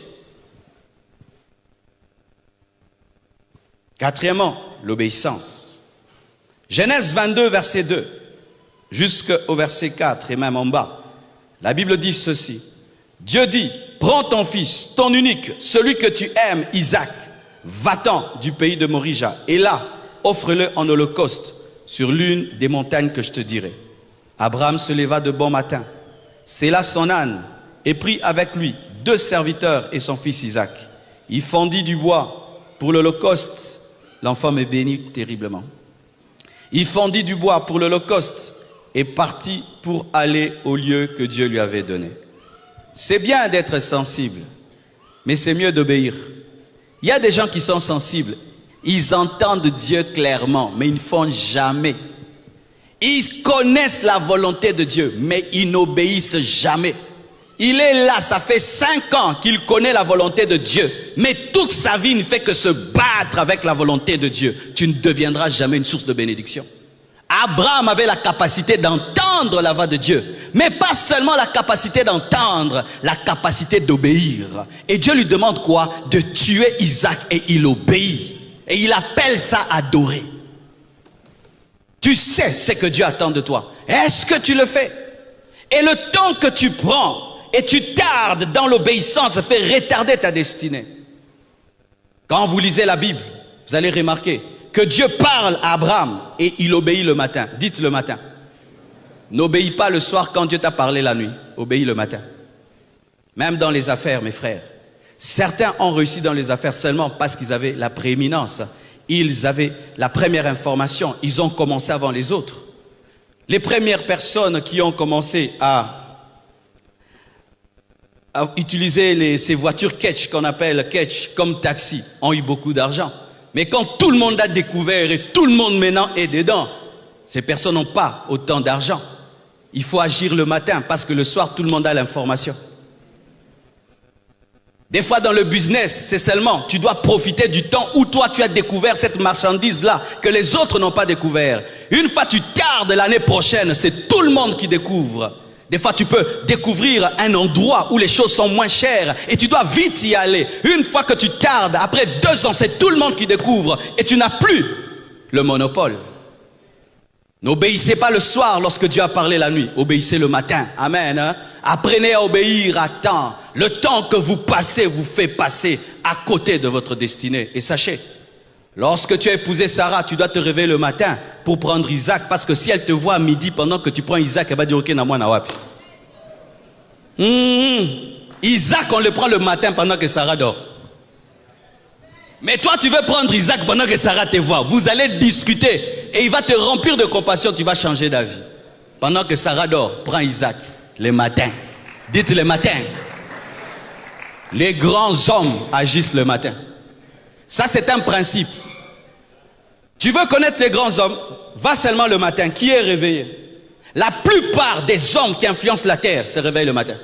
Quatrièmement, l'obéissance. Genèse 22, verset 2, jusqu'au verset 4 et même en bas. La Bible dit ceci. Dieu dit, prends ton fils, ton unique, celui que tu aimes, Isaac, va-t'en du pays de Morija, et là, offre-le en holocauste sur l'une des montagnes que je te dirai. Abraham se leva de bon matin, sella son âne et prit avec lui 2 serviteurs et son fils Isaac. Il fendit du bois pour l'holocauste. L'enfant me bénit terriblement. Il fendit du bois pour l'holocauste et partit pour aller au lieu que Dieu lui avait donné. C'est bien d'être sensible, mais c'est mieux d'obéir. Il y a des gens qui sont sensibles, ils entendent Dieu clairement, mais ils ne font jamais. Ils connaissent la volonté de Dieu, mais ils n'obéissent jamais. Il est là, ça fait 5 ans qu'il connaît la volonté de Dieu, mais toute sa vie ne fait que se battre avec la volonté de Dieu. Tu ne deviendras jamais une source de bénédiction. Abraham avait la capacité d'entendre la voix de Dieu, mais pas seulement la capacité d'entendre, la capacité d'obéir. Et Dieu lui demande quoi? De tuer Isaac, et il obéit. Et il appelle ça adorer. Tu sais ce que Dieu attend de toi. Est-ce que tu le fais? Et le temps que tu prends et tu tardes dans l'obéissance fait retarder ta destinée. Quand vous lisez la Bible, vous allez remarquer que Dieu parle à Abraham et il obéit le matin. Dites le matin. N'obéis pas le soir quand Dieu t'a parlé la nuit. Obéis le matin. Même dans les affaires, mes frères. Certains ont réussi dans les affaires seulement parce qu'ils avaient la prééminence. Ils avaient la première information. Ils ont commencé avant les autres. Les premières personnes qui ont commencé à utiliser ces voitures catch, qu'on appelle catch, comme taxi, ont eu beaucoup d'argent. Mais quand tout le monde a découvert et tout le monde maintenant est dedans, ces personnes n'ont pas autant d'argent. Il faut agir le matin parce que le soir, tout le monde a l'information. Des fois dans le business, c'est seulement, tu dois profiter du temps où toi tu as découvert cette marchandise-là que les autres n'ont pas découvert. Une fois tu tardes l'année prochaine, c'est tout le monde qui découvre. Des fois tu peux découvrir un endroit où les choses sont moins chères et tu dois vite y aller. Une fois que tu tardes, après 2 ans, c'est tout le monde qui découvre et tu n'as plus le monopole. N'obéissez pas le soir lorsque Dieu a parlé la nuit. Obéissez le matin. Amen. Hein? Apprenez à obéir à temps. Le temps que vous passez vous fait passer à côté de votre destinée. Et sachez, lorsque tu as épousé Sarah, tu dois te réveiller le matin pour prendre Isaac. Parce que si elle te voit à midi pendant que tu prends Isaac, elle va dire, ok, na moi na wapi. Isaac, on le prend le matin pendant que Sarah dort. Mais toi, tu veux prendre Isaac pendant que Sarah te voit. Vous allez discuter et il va te remplir de compassion. Tu vas changer d'avis. Pendant que Sarah dort, prends Isaac les matins. Dites les matins. Les grands hommes agissent le matin. Ça, c'est un principe. Tu veux connaître les grands hommes? Va seulement le matin. Qui est réveillé? La plupart des hommes qui influencent la terre se réveillent le matin.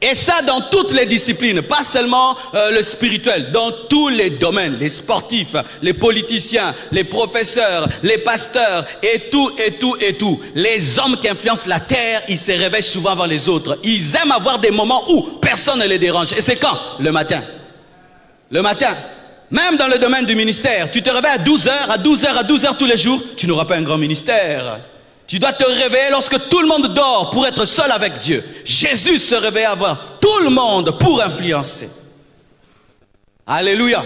Et ça dans toutes les disciplines, pas seulement le spirituel, dans tous les domaines, les sportifs, les politiciens, les professeurs, les pasteurs, et tout, et tout, et tout. Les hommes qui influencent la terre, ils se réveillent souvent avant les autres. Ils aiment avoir des moments où personne ne les dérange. Et c'est quand? Le matin. Le matin. Même dans le domaine du ministère, tu te réveilles à 12h, à 12h, à 12h tous les jours, tu n'auras pas un grand ministère. Tu dois te réveiller lorsque tout le monde dort pour être seul avec Dieu. Jésus se réveille avant tout le monde pour influencer. Alléluia.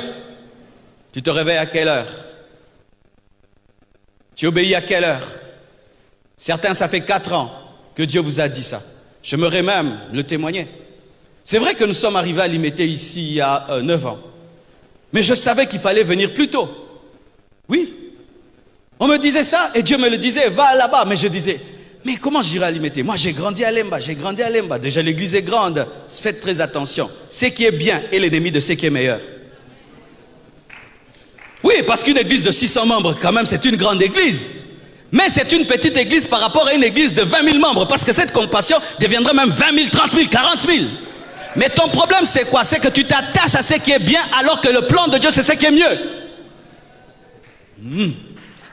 Tu te réveilles à quelle heure? Tu obéis à quelle heure? Certains, ça fait 4 ans que Dieu vous a dit ça. J'aimerais même le témoigner. C'est vrai que nous sommes arrivés à Limité ici il y a 9 ans. Mais je savais qu'il fallait venir plus tôt. Oui. On me disait ça et Dieu me le disait, va là-bas. Mais je disais, Mais comment j'irai à Limete? Moi, j'ai grandi à Lemba, j'ai grandi à Lemba. Déjà, l'église est grande. Faites très attention. Ce qui est bien est l'ennemi de ce qui est meilleur. Oui, parce qu'une église de 600 membres, quand même, c'est une grande église. Mais c'est une petite église par rapport à une église de 20 000 membres. Parce que cette compassion deviendrait même 20 000, 30 000, 40 000. Mais ton problème, c'est quoi? C'est que tu t'attaches à ce qui est bien alors que le plan de Dieu, c'est ce qui est mieux.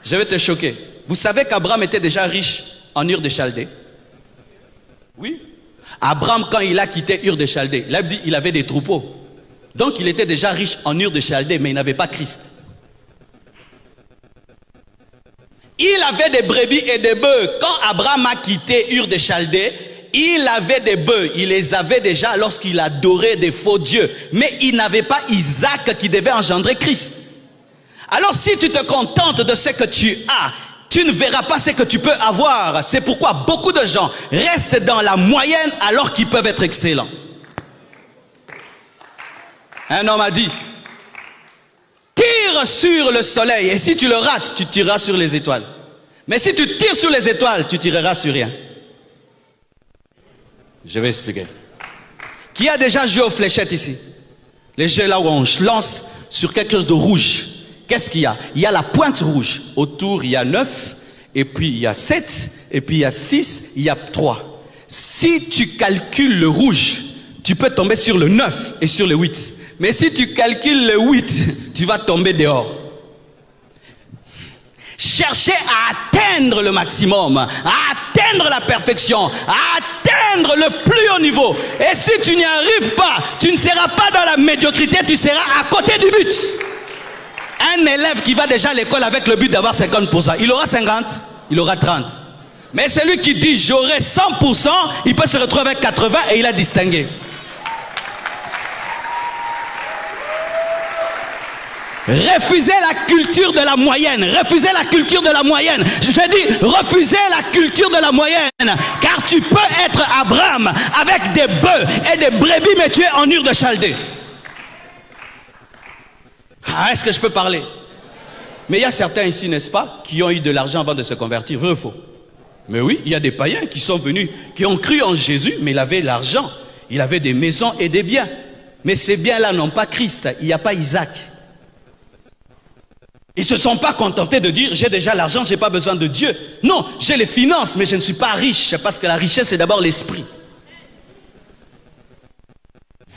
Je vais te choquer. Vous savez qu'Abraham était déjà riche en Ur de Chaldée? Oui. Abraham, quand il a quitté Ur de Chaldée, il a dit qu'il avait des troupeaux. Donc il était déjà riche en Ur de Chaldée, mais il n'avait pas Christ. Il avait des brebis et des bœufs. Quand Abraham a quitté Ur de Chaldée, il avait des bœufs. Il les avait déjà lorsqu'il adorait des faux dieux. Mais il n'avait pas Isaac qui devait engendrer Christ. Alors si tu te contentes de ce que tu as, tu ne verras pas ce que tu peux avoir. C'est pourquoi beaucoup de gens restent dans la moyenne alors qu'ils peuvent être excellents. Un homme a dit, tire sur le soleil et si tu le rates, tu tireras sur les étoiles. Mais si tu tires sur les étoiles, tu tireras sur rien. Je vais expliquer. Qui a déjà joué aux fléchettes ici? Les jeux là où on lance sur quelque chose de rouge. Qu'est-ce qu'il y a? Il y a la pointe rouge. Autour, il y a 9, et puis il y a 7, et puis il y a 6, il y a 3. Si tu calcules le rouge, tu peux tomber sur le 9 et sur le 8. Mais si tu calcules le 8, tu vas tomber dehors. Cherchez à atteindre le maximum, à atteindre la perfection, à atteindre le plus haut niveau. Et si tu n'y arrives pas, tu ne seras pas dans la médiocrité, tu seras à côté du but. Un élève qui va déjà à l'école avec le but d'avoir 50%, il aura 50, il aura 30. Mais celui qui dit j'aurai 100%, il peut se retrouver avec 80 et il a distingué. Refusez la culture de la moyenne. Refusez la culture de la moyenne. Je dis, refusez la culture de la moyenne. Car tu peux être Abraham avec des bœufs et des brebis, mais tu es en Ur de Chaldée. Ah, est-ce que je peux parler? Mais il y a certains ici, n'est-ce pas, qui ont eu de l'argent avant de se convertir. Vrai ou faux? Mais oui, il y a des païens qui sont venus, qui ont cru en Jésus, mais il avait l'argent. Il avait des maisons et des biens. Mais ces biens-là n'ont pas Christ. Il n'y a pas Isaac. Ils ne se sont pas contentés de dire j'ai déjà l'argent, je n'ai pas besoin de Dieu. Non, j'ai les finances, mais je ne suis pas riche, parce que la richesse c'est d'abord l'esprit.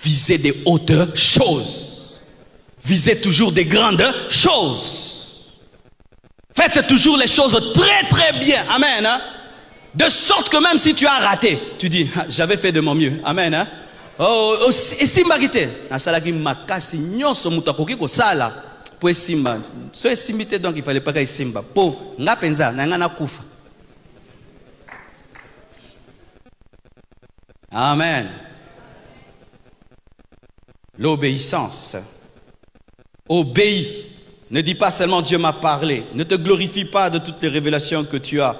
Visez des hautes choses. Visez toujours des grandes choses. Faites toujours les choses très très bien. Amen. Hein? De sorte que même si tu as raté, tu dis j'avais fait de mon mieux. Amen. Hein? Oh, et si marité, nasalaki makasi nyonso mutakoki ko sala. Pour simba, so simité donc il fallait pas qu'il simba. Po nga penza na nga na kufa. Amen. L'obéissance. Obéis. Ne dis pas seulement Dieu m'a parlé. Ne te glorifie pas de toutes les révélations que tu as.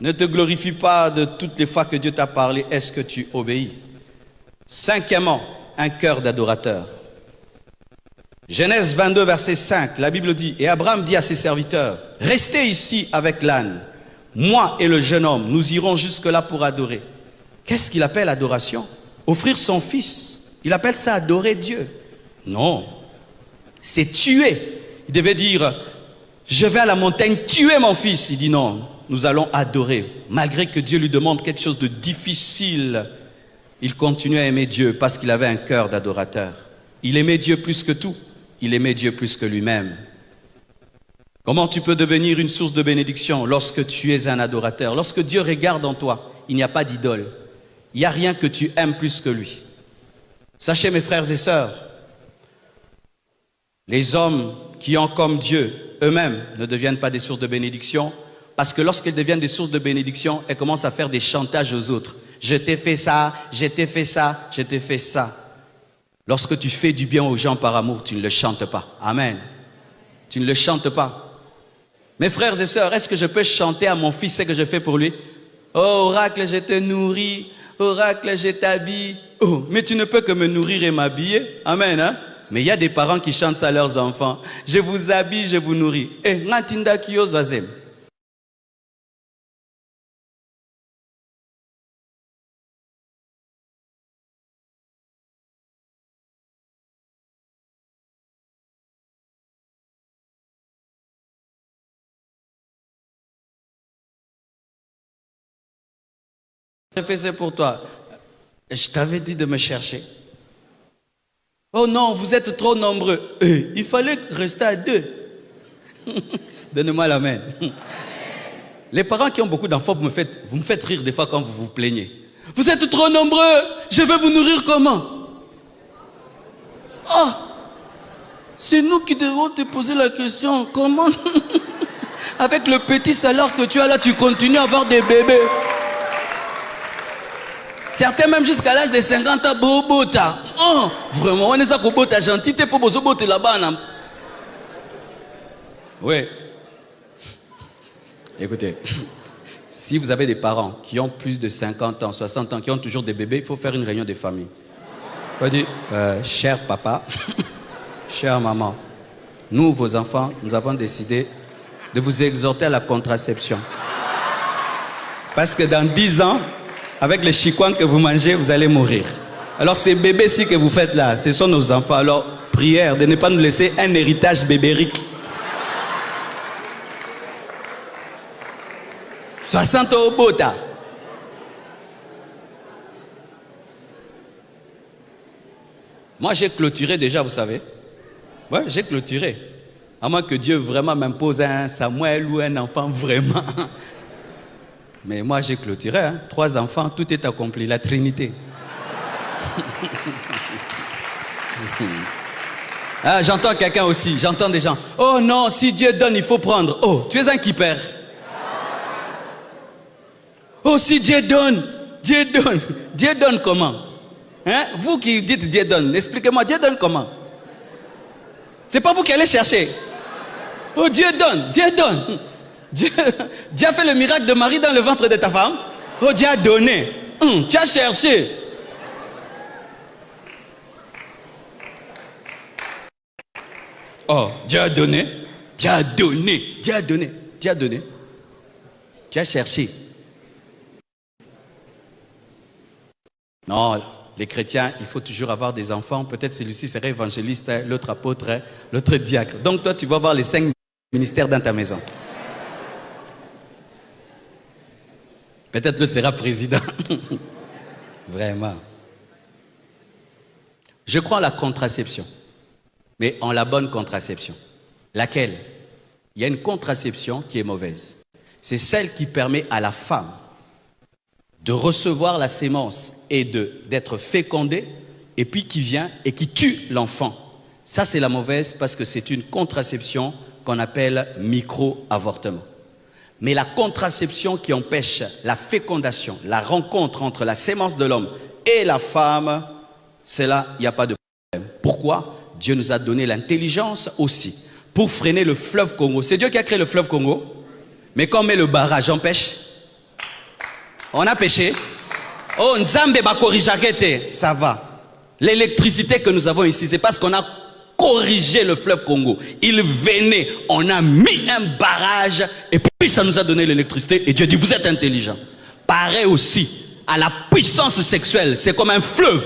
Ne te glorifie pas de toutes les fois que Dieu t'a parlé. Est-ce que tu obéis? Cinquièmement, un cœur d'adorateur. Genèse 22, verset 5, la Bible dit, et Abraham dit à ses serviteurs, restez ici avec l'âne. Moi et le jeune homme, nous irons jusque-là pour adorer. Qu'est-ce qu'il appelle adoration? Offrir son fils. Il appelle ça adorer Dieu. Non, c'est tuer. Il devait dire, je vais à la montagne tuer mon fils. Il dit non, nous allons adorer. Malgré que Dieu lui demande quelque chose de difficile, il continuait à aimer Dieu parce qu'il avait un cœur d'adorateur. Il aimait Dieu plus que tout. Il aimait Dieu plus que lui-même. Comment tu peux devenir une source de bénédiction lorsque tu es un adorateur? Lorsque Dieu regarde en toi, il n'y a pas d'idole. Il n'y a rien que tu aimes plus que lui. Sachez mes frères et sœurs, les hommes qui ont comme Dieu eux-mêmes ne deviennent pas des sources de bénédiction parce que lorsqu'ils deviennent des sources de bénédiction, elles commencent à faire des chantages aux autres. Je t'ai fait ça, je t'ai fait ça, je t'ai fait ça. Lorsque tu fais du bien aux gens par amour, tu ne le chantes pas. Amen. Tu ne le chantes pas. Mes frères et sœurs, est-ce que je peux chanter à mon fils ce que je fais pour lui? Oh, oracle, je te nourris. Oracle, je t'habille. Oh, mais tu ne peux que me nourrir et m'habiller. Amen. Hein? Mais il y a des parents qui chantent ça à leurs enfants. Je vous habille, je vous nourris. Eh, ngatinda kiyo zwazem. j'ai fait ça pour toi. Je t'avais dit de me chercher. Oh non, vous êtes trop nombreux. Il fallait rester à 2. Donnez-moi la main. Les parents qui ont beaucoup d'enfants, vous me faites rire des fois quand vous vous plaignez. Vous êtes trop nombreux. Je vais vous nourrir comment? Ah, c'est nous qui devons te poser la question. Comment? Avec le petit salaire que tu as là, tu continues à avoir des bébés. Certains même jusqu'à l'âge de 50 ans, bobota. Oh, vraiment, on est ça pour bota gentil, t'es pour bozoboter là-bas. Oui. Écoutez, si vous avez des parents qui ont plus de 50 ans, 60 ans, qui ont toujours des bébés, il faut faire une réunion de famille. Il faut dire, cher papa, chère maman, nous, vos enfants, nous avons décidé de vous exhorter à la contraception. Parce que dans 10 ans, avec les chikwans que vous mangez, vous allez mourir. Alors ces bébés-ci que vous faites là, ce sont nos enfants. Alors, prière de ne pas nous laisser un héritage bébérique. 60 au bota. Moi, j'ai clôturé déjà, vous savez. Ouais, j'ai clôturé. À moins que Dieu vraiment m'impose un Samuel ou un enfant vraiment. Mais moi, j'ai clôturé. 3 enfants, tout est accompli. La Trinité. Ah, j'entends quelqu'un aussi. J'entends des gens. Oh non, si Dieu donne, il faut prendre. Oh, tu es un qui perd. Oh, si Dieu donne, Dieu donne. Dieu donne comment? Hein? Vous qui dites Dieu donne, expliquez-moi, Dieu donne comment? C'est pas vous qui allez chercher. Oh, Dieu donne, Dieu donne. Dieu a fait le miracle de Marie dans le ventre de ta femme. Oh, Dieu a donné. Tu as cherché. Oh, Dieu a donné. Dieu a donné. Dieu a donné. Dieu a donné. Tu as cherché. Non, les chrétiens, il faut toujours avoir des enfants. Peut-être celui-ci serait évangéliste, l'autre apôtre, l'autre diacre. Donc toi, tu vas voir les 5 ministères dans ta maison. Peut-être le sera président. Vraiment. Je crois en la contraception. Mais en la bonne contraception. Laquelle? Il y a une contraception qui est mauvaise. C'est celle qui permet à la femme de recevoir la sémence et d'être fécondée, et puis qui vient et qui tue l'enfant. Ça, c'est la mauvaise parce que c'est une contraception qu'on appelle micro-avortement. Mais la contraception qui empêche la fécondation, la rencontre entre la sémence de l'homme et la femme, c'est là, il n'y a pas de problème. Pourquoi? Dieu nous a donné l'intelligence aussi pour freiner le fleuve Congo. C'est Dieu qui a créé le fleuve Congo. Mais quand on met le barrage, on pêche. On a pêché. Oh, Nzambe ba korrijakete, ça va. L'électricité que nous avons ici, c'est parce qu'on a corrigé le fleuve Congo. Il venait, on a mis un barrage et puis ça nous a donné l'électricité et Dieu dit, vous êtes intelligent. Pareil aussi, à la puissance sexuelle, c'est comme un fleuve.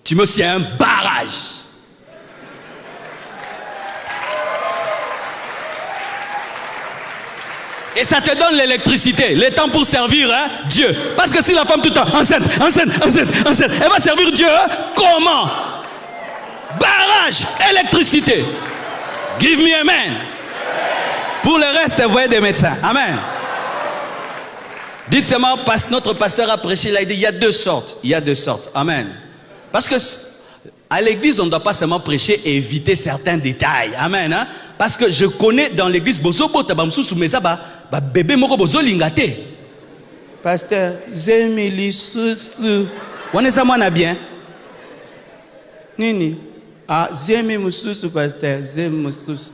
Tu mets aussi un barrage. Et ça te donne l'électricité, le temps pour servir Dieu. Parce que si la femme tout le temps, enceinte, elle va servir Dieu comment? Barrage, électricité. Give me amen. Pour le reste, voyez des médecins. Amen. Dites seulement, notre pasteur a prêché, il a dit, il y a 2 sortes. Il y a 2 sortes. Amen. Parce que à l'église, on ne doit pas seulement prêcher et éviter certains détails. Amen. Hein? Parce que je connais dans l'église, bébé moko bozo lingate. Pasteur, zemili susu. On est ça moi na bien. Nini. Ah, zemi mususu pasteur, zemi mususu.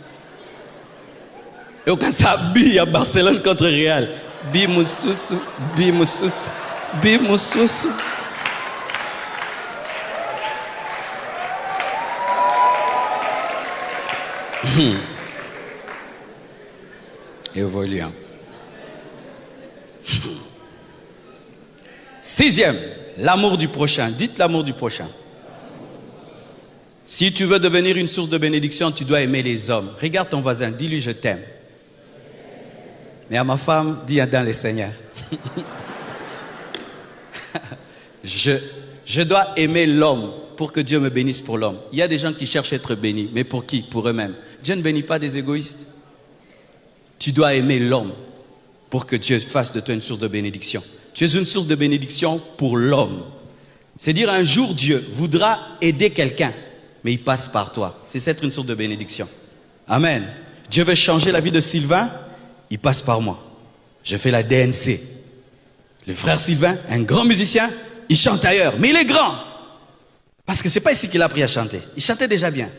Et au cas ça bi à Barcelone contre Real. Bi mususu, bi mususu, bi mususu. Évoluant. 6e, l'amour du prochain. Dites l'amour du prochain. Si tu veux devenir une source de bénédiction, tu dois aimer les hommes. Regarde ton voisin, dis-lui je t'aime. Mais à ma femme, dis dans le Seigneur. Je dois aimer l'homme pour que Dieu me bénisse pour l'homme. Il y a des gens qui cherchent à être bénis, mais pour qui? Pour eux-mêmes. Dieu ne bénit pas des égoïstes. Tu dois aimer l'homme pour que Dieu fasse de toi une source de bénédiction. Tu es une source de bénédiction pour l'homme. C'est dire un jour Dieu voudra aider quelqu'un, mais il passe par toi. C'est être une source de bénédiction. Amen. Dieu veut changer la vie de Sylvain, il passe par moi. Je fais la DNC. Le frère Sylvain, un grand musicien, il chante ailleurs, mais il est grand. Parce que ce n'est pas ici qu'il a appris à chanter. Il chantait déjà bien.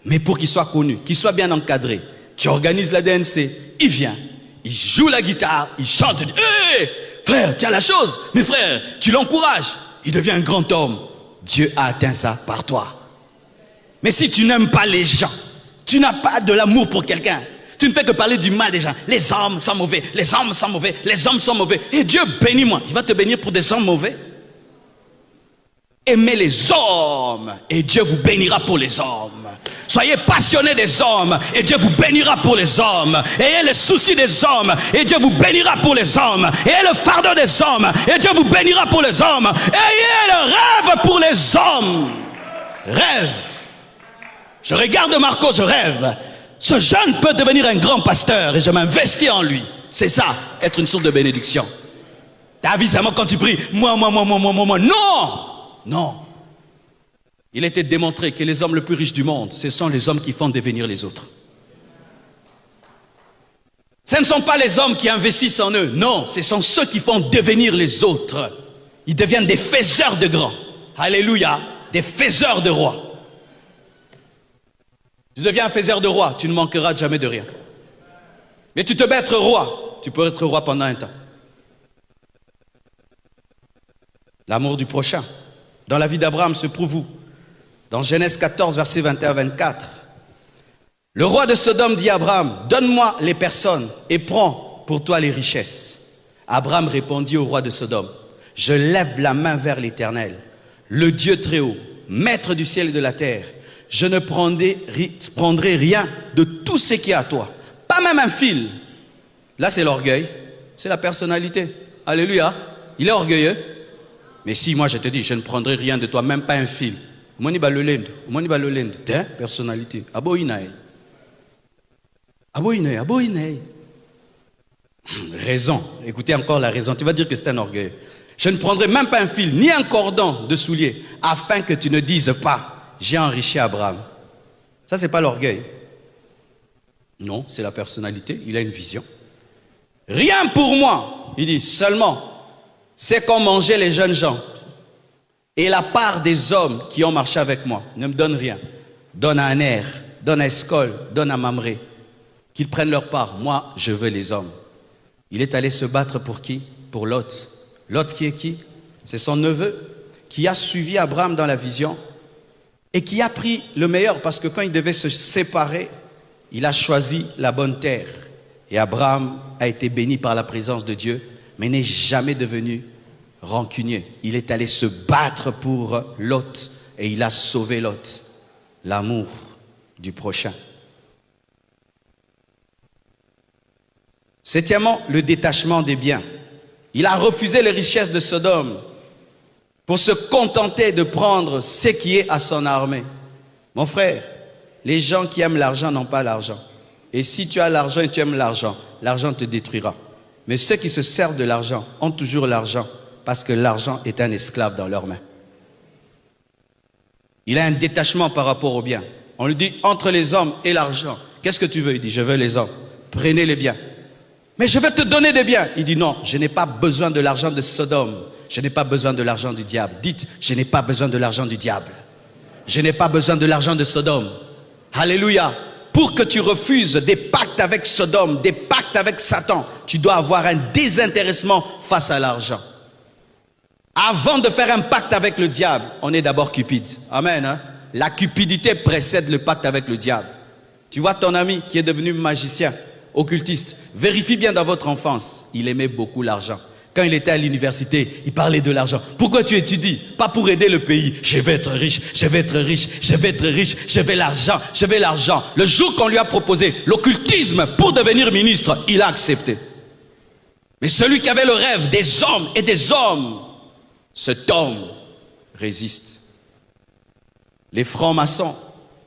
Mais pour qu'il soit connu, qu'il soit bien encadré, tu organises la DNC, il vient, il joue la guitare, il chante, il dit « Hé, frère, tiens la chose, mes frères, tu l'encourages. » Il devient un grand homme. Dieu a atteint ça par toi. Mais si tu n'aimes pas les gens, tu n'as pas de l'amour pour quelqu'un, tu ne fais que parler du mal des gens. Les hommes sont mauvais, les hommes sont mauvais, les hommes sont mauvais. Et Dieu bénit moi. Il va te bénir pour des hommes mauvais. Aimez les hommes et Dieu vous bénira pour les hommes. Soyez passionnés des hommes et Dieu vous bénira pour les hommes. Ayez les soucis des hommes et Dieu vous bénira pour les hommes. Ayez le fardeau des hommes et Dieu vous bénira pour les hommes. Ayez le rêve pour les hommes. Rêve. Je regarde Marco, je rêve. Ce jeune peut devenir un grand pasteur et je m'investis en lui. C'est ça, être une source de bénédiction. T'as vu seulement quand tu pries, moi. Non! Non. Il a été démontré que les hommes les plus riches du monde, ce sont les hommes qui font devenir les autres. Ce ne sont pas les hommes qui investissent en eux. Non, ce sont ceux qui font devenir les autres. Ils deviennent des faiseurs de grands. Alléluia. Des faiseurs de rois. Tu deviens un faiseur de roi, tu ne manqueras jamais de rien. Mais tu te mets être roi, tu peux être roi pendant un temps. L'amour du prochain. Dans la vie d'Abraham se prouve où? Dans Genèse 14, versets 21-24. Le roi de Sodome dit à Abraham, donne-moi les personnes et prends pour toi les richesses. Abraham répondit au roi de Sodome, je lève la main vers l'Éternel, le Dieu très haut, maître du ciel et de la terre. Je ne prendrai rien de tout ce qui est à toi. Pas même un fil. Là, c'est l'orgueil. C'est la personnalité. Alléluia. Il est orgueilleux. Mais si moi je te dis, je ne prendrai rien de toi, même pas un fil. Moni balolendo, personnalité. Aboinae. Raison. Écoutez encore la raison. Tu vas dire que c'est un orgueil. Je ne prendrai même pas un fil, ni un cordon de soulier, afin que tu ne dises pas, j'ai enrichi Abraham. Ça, c'est pas l'orgueil. Non, c'est la personnalité. Il a une vision. Rien pour moi. Il dit seulement. C'est qu'ont mangé les jeunes gens. Et la part des hommes qui ont marché avec moi ne me donne rien. Donne à Aner, donne à Escol, donne à Mamré. Qu'ils prennent leur part. Moi, je veux les hommes. Il est allé se battre pour qui? Pour Lot. Lot qui est qui? C'est son neveu qui a suivi Abraham dans la vision et qui a pris le meilleur parce que quand il devait se séparer, il a choisi la bonne terre. Et Abraham a été béni par la présence de Dieu, mais n'est jamais devenu rancunier. Il est allé se battre pour Lot et il a sauvé Lot. L'amour du prochain. Septièmement, le détachement des biens. Il a refusé les richesses de Sodome pour se contenter de prendre ce qui est à son armée. Mon frère, les gens qui aiment l'argent n'ont pas l'argent. Et si tu as l'argent et tu aimes l'argent, l'argent te détruira. Mais ceux qui se servent de l'argent ont toujours l'argent parce que l'argent est un esclave dans leurs mains. Il a un détachement par rapport aux biens. On lui dit, entre les hommes et l'argent, qu'est-ce que tu veux? Il dit, je veux les hommes. Prenez les biens. Mais je vais te donner des biens. Il dit, non, je n'ai pas besoin de l'argent de Sodome. Je n'ai pas besoin de l'argent du diable. Dites, je n'ai pas besoin de l'argent du diable. Je n'ai pas besoin de l'argent de Sodome. Alléluia. Pour que tu refuses des pactes avec Sodome, des pactes avec Satan, tu dois avoir un désintéressement face à l'argent. Avant de faire un pacte avec le diable, on est d'abord cupide. Amen. Hein? La cupidité précède le pacte avec le diable. Tu vois ton ami qui est devenu magicien, occultiste, vérifie bien dans votre enfance, il aimait beaucoup l'argent. Quand il était à l'université, il parlait de l'argent. Pourquoi tu étudies? Pas pour aider le pays. Je vais être riche, je vais être riche, je vais être riche, je vais l'argent, je vais l'argent. Le jour qu'on lui a proposé l'occultisme pour devenir ministre, il a accepté. Mais celui qui avait le rêve des hommes et des hommes, Cet homme résiste. Les francs-maçons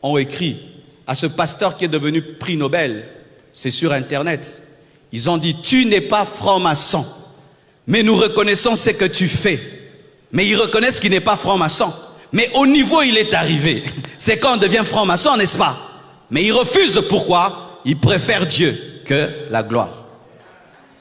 ont écrit à ce pasteur qui est devenu prix Nobel, c'est sur Internet. Ils ont dit, tu n'es pas franc-maçon, mais nous reconnaissons ce que tu fais. Mais ils reconnaissent qu'il n'est pas franc-maçon. Mais au niveau où il est arrivé, c'est quand on devient franc-maçon, n'est-ce pas? Mais il refuse, pourquoi? Il préfère Dieu que la gloire.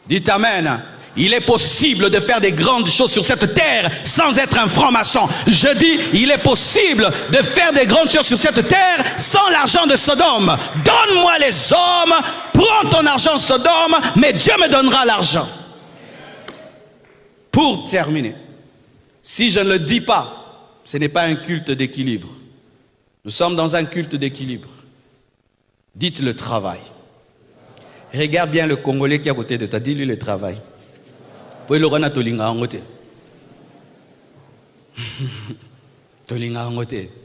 Dites Amen. Il est possible de faire des grandes choses sur cette terre sans être un franc-maçon. Je dis, il est possible de faire des grandes choses sur cette terre sans l'argent de Sodome. Donne-moi les hommes, prends ton argent Sodome, mais Dieu me donnera l'argent. Pour terminer, si je ne le dis pas, ce n'est pas un culte d'équilibre. Nous sommes dans un culte d'équilibre. Dites le travail. Regarde bien le Congolais qui est à côté de toi, dis-lui le travail.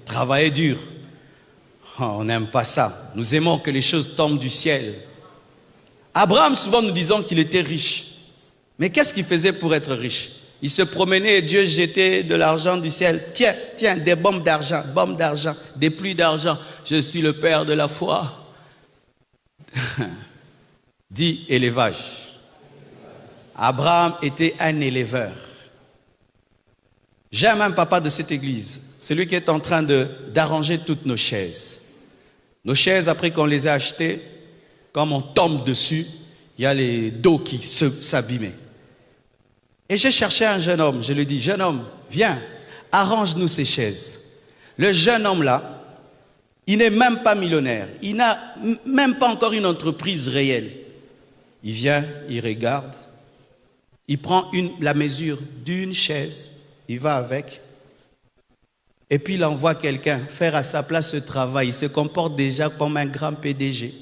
Travailler dur. Oh, on n'aime pas ça. Nous aimons que les choses tombent du ciel. Abraham, souvent nous disons qu'il était riche. Mais qu'est-ce qu'il faisait pour être riche? Il se promenait et Dieu jetait de l'argent du ciel. Tiens, tiens, des bombes d'argent, des pluies d'argent. Je suis le père de la foi. Dit élevage. Abraham était un éleveur. J'aime un papa de cette église, celui qui est en train d'arranger toutes nos chaises. Nos chaises, après qu'on les a achetées, comme on tombe dessus, il y a les dos qui s'abîmaient. Et j'ai cherché un jeune homme, je lui ai dit, jeune homme, viens, arrange-nous ces chaises. Le jeune homme là, il n'est même pas millionnaire, il n'a même pas encore une entreprise réelle. Il vient, il regarde, il prend la mesure d'une chaise, il va avec, et puis il envoie quelqu'un faire à sa place ce travail. Il se comporte déjà comme un grand PDG.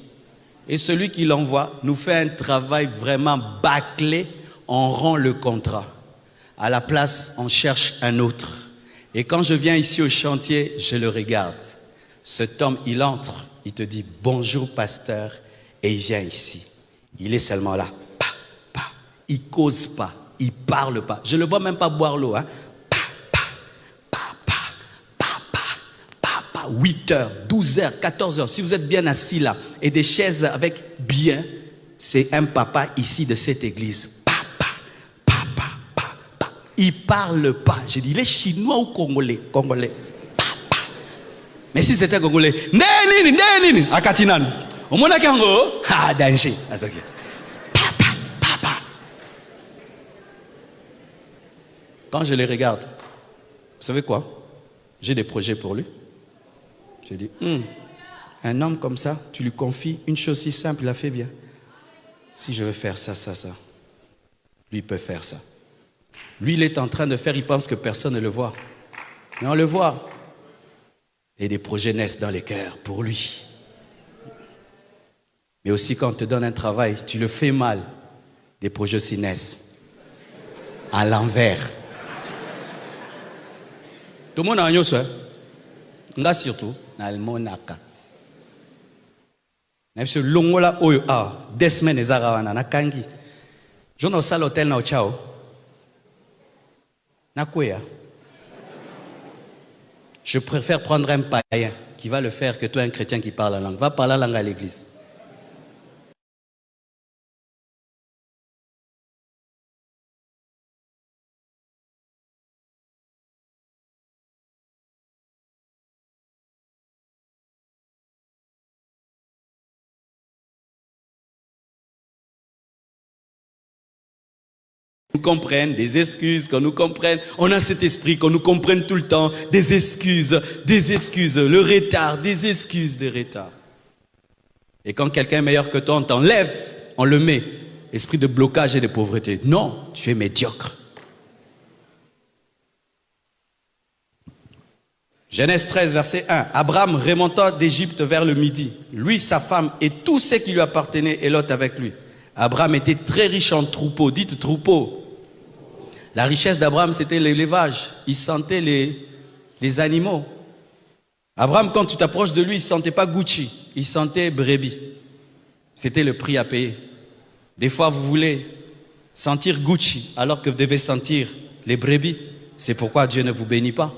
Et celui qui l'envoie nous fait un travail vraiment bâclé, on rend le contrat. À la place, on cherche un autre. Et quand je viens ici au chantier, je le regarde. Cet homme, il entre, il te dit « Bonjour pasteur » et il vient ici. Il est seulement là. Il ne cause pas, il ne parle pas. Je ne le vois même pas boire l'eau. Hein. 8h, 12h, 14h. Si vous êtes bien assis là et des chaises avec bien, c'est un papa ici de cette église. Il ne parle pas. Je dis, il est chinois ou congolais? Congolais. Mais si c'était congolais, Neni, Akatinan. Au monde à danger. Quand je les regarde, vous savez quoi? J'ai des projets pour lui. Je dis, un homme comme ça, tu lui confies une chose si simple, il la fait bien. Si je veux faire ça, lui il peut faire ça. Lui, il est en train de faire, il pense que personne ne le voit. Mais on le voit. Et des projets naissent dans les cœurs pour lui. Mais aussi quand on te donne un travail, tu le fais mal, des projets aussi naissent. À l'envers. Tout le monde a un yoso, nga surtout na almonaka. Na biso longola oyo des semaines ezaka wana na kangi. Je no sala hotel na ochao. Na kwea. Je préfère prendre un païen qui va le faire que toi un chrétien qui parle la langue. Va parler la langue à l'église. Nous comprenne, des excuses, qu'on nous comprenne. On a cet esprit qu'on nous comprenne tout le temps. Des excuses, le retard, des excuses de retard. Et quand quelqu'un est meilleur que toi, on t'enlève, on le met. Esprit de blocage et de pauvreté. Non, tu es médiocre. Genèse 13, verset 1. Abraham remonta d'Égypte vers le midi. Lui, sa femme et tout ce qui lui appartenait, et Lot avec lui. Abraham était très riche en troupeaux. Dites troupeaux. La richesse d'Abraham, c'était l'élevage. Il sentait les animaux. Abraham, quand tu t'approches de lui, il ne sentait pas Gucci. Il sentait brebis. C'était le prix à payer. Des fois, vous voulez sentir Gucci alors que vous devez sentir les brebis. C'est pourquoi Dieu ne vous bénit pas.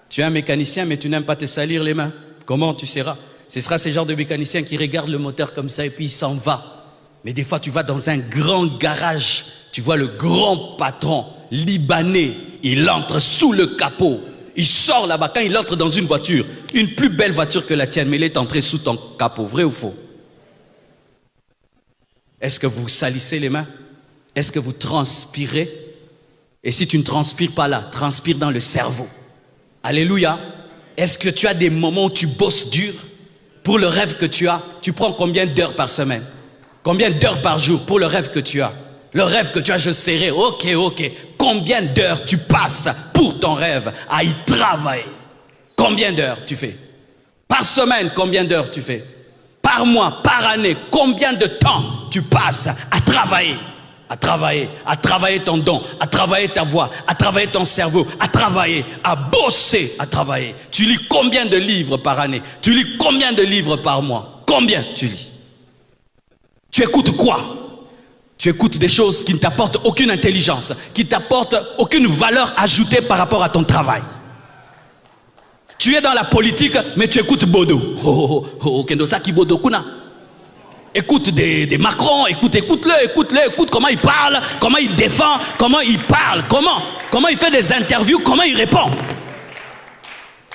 Tu es un mécanicien, mais tu n'aimes pas te salir les mains. Comment tu seras? Ce sera ce genre de mécanicien qui regarde le moteur comme ça et puis il s'en va. Mais des fois, tu vas dans un grand garage, tu vois le grand patron libanais, il entre sous le capot. Il sort là-bas, quand il entre dans une voiture, une plus belle voiture que la tienne, mais il est entré sous ton capot. Vrai ou faux? Est-ce que vous salissez les mains? Est-ce que vous transpirez? Et si tu ne transpires pas là, transpire dans le cerveau. Alléluia. Est-ce que tu as des moments où tu bosses dur pour le rêve que tu as? Tu prends combien d'heures par semaine? Combien d'heures par jour pour le rêve que tu as? Le rêve que tu as, je serai. Ok. Combien d'heures tu passes pour ton rêve à y travailler? Combien d'heures tu fais? Par semaine, combien d'heures tu fais? Par mois, par année, combien de temps tu passes à travailler? À travailler ton don, à travailler ta voix, à travailler ton cerveau, à travailler, à bosser, à travailler. Tu lis combien de livres par année? Tu lis combien de livres par mois? Combien tu lis? Tu écoutes quoi? Tu écoutes des choses qui ne t'apportent aucune intelligence, qui ne t'apportent aucune valeur ajoutée par rapport à ton travail. Tu es dans la politique, mais tu écoutes Bodo. Kendosaki Bodo Kuna. Écoute des Macron, écoute comment il parle, comment il défend, comment il parle, comment il fait des interviews, comment il répond.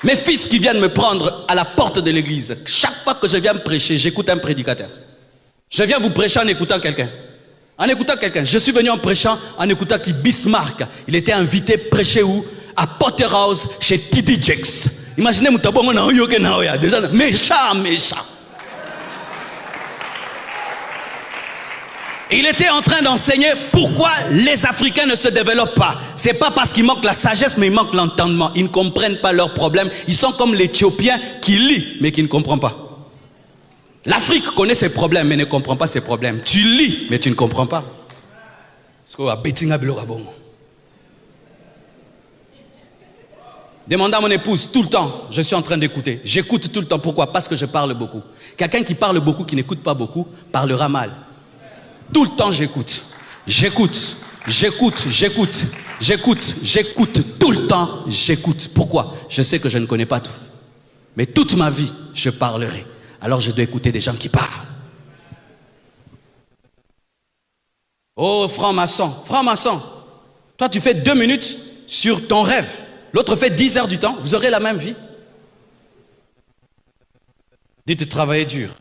Mes fils qui viennent me prendre à la porte de l'église, chaque fois que je viens me prêcher, j'écoute un prédicateur. Je viens vous prêcher en écoutant quelqu'un. Je suis venu en prêchant, en écoutant qui Bismarck. Il était invité prêcher où? À Potterhouse, chez T.D. Jakes. Imaginez Moutabongo na oyoke na oya. Déjà, méchant. Il était en train d'enseigner pourquoi les Africains ne se développent pas. C'est pas parce qu'il manque la sagesse, mais il manque l'entendement. Ils ne comprennent pas leurs problèmes. Ils sont comme l'Éthiopien qui lit, mais qui ne comprend pas. L'Afrique connaît ses problèmes, mais ne comprend pas ses problèmes. Tu lis, mais tu ne comprends pas. Demandez à mon épouse tout le temps, je suis en train d'écouter. J'écoute tout le temps. Pourquoi? Parce que je parle beaucoup. Quelqu'un qui parle beaucoup, qui n'écoute pas beaucoup, parlera mal. Tout le temps j'écoute. J'écoute. Tout le temps j'écoute. Pourquoi? Je sais que je ne connais pas tout. Mais toute ma vie, je parlerai. Alors je dois écouter des gens qui parlent. Oh, franc-maçon. Toi tu fais 2 minutes sur ton rêve. L'autre fait 10 heures du temps. Vous aurez la même vie. Dites travailler dur.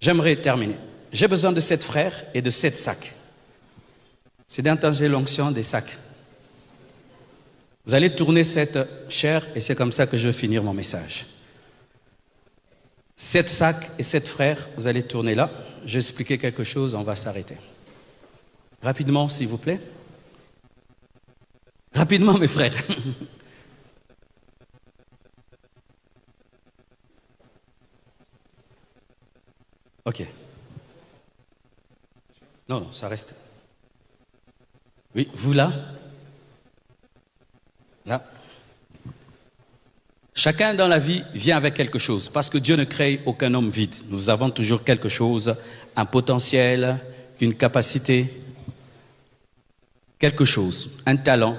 J'aimerais terminer. J'ai besoin de 7 frères et de 7 sacs. C'est d'interroger l'onction des sacs. Vous allez tourner cette chair et c'est comme ça que je vais finir mon message. 7 sacs et 7 frères, vous allez tourner là. Je vais expliquer quelque chose, on va s'arrêter. Rapidement, s'il vous plaît. Rapidement, mes frères. Ok. Non, ça reste. Oui, vous là. Là. Chacun dans la vie vient avec quelque chose, parce que Dieu ne crée aucun homme vide. Nous avons toujours quelque chose, un potentiel, une capacité, quelque chose, un talent,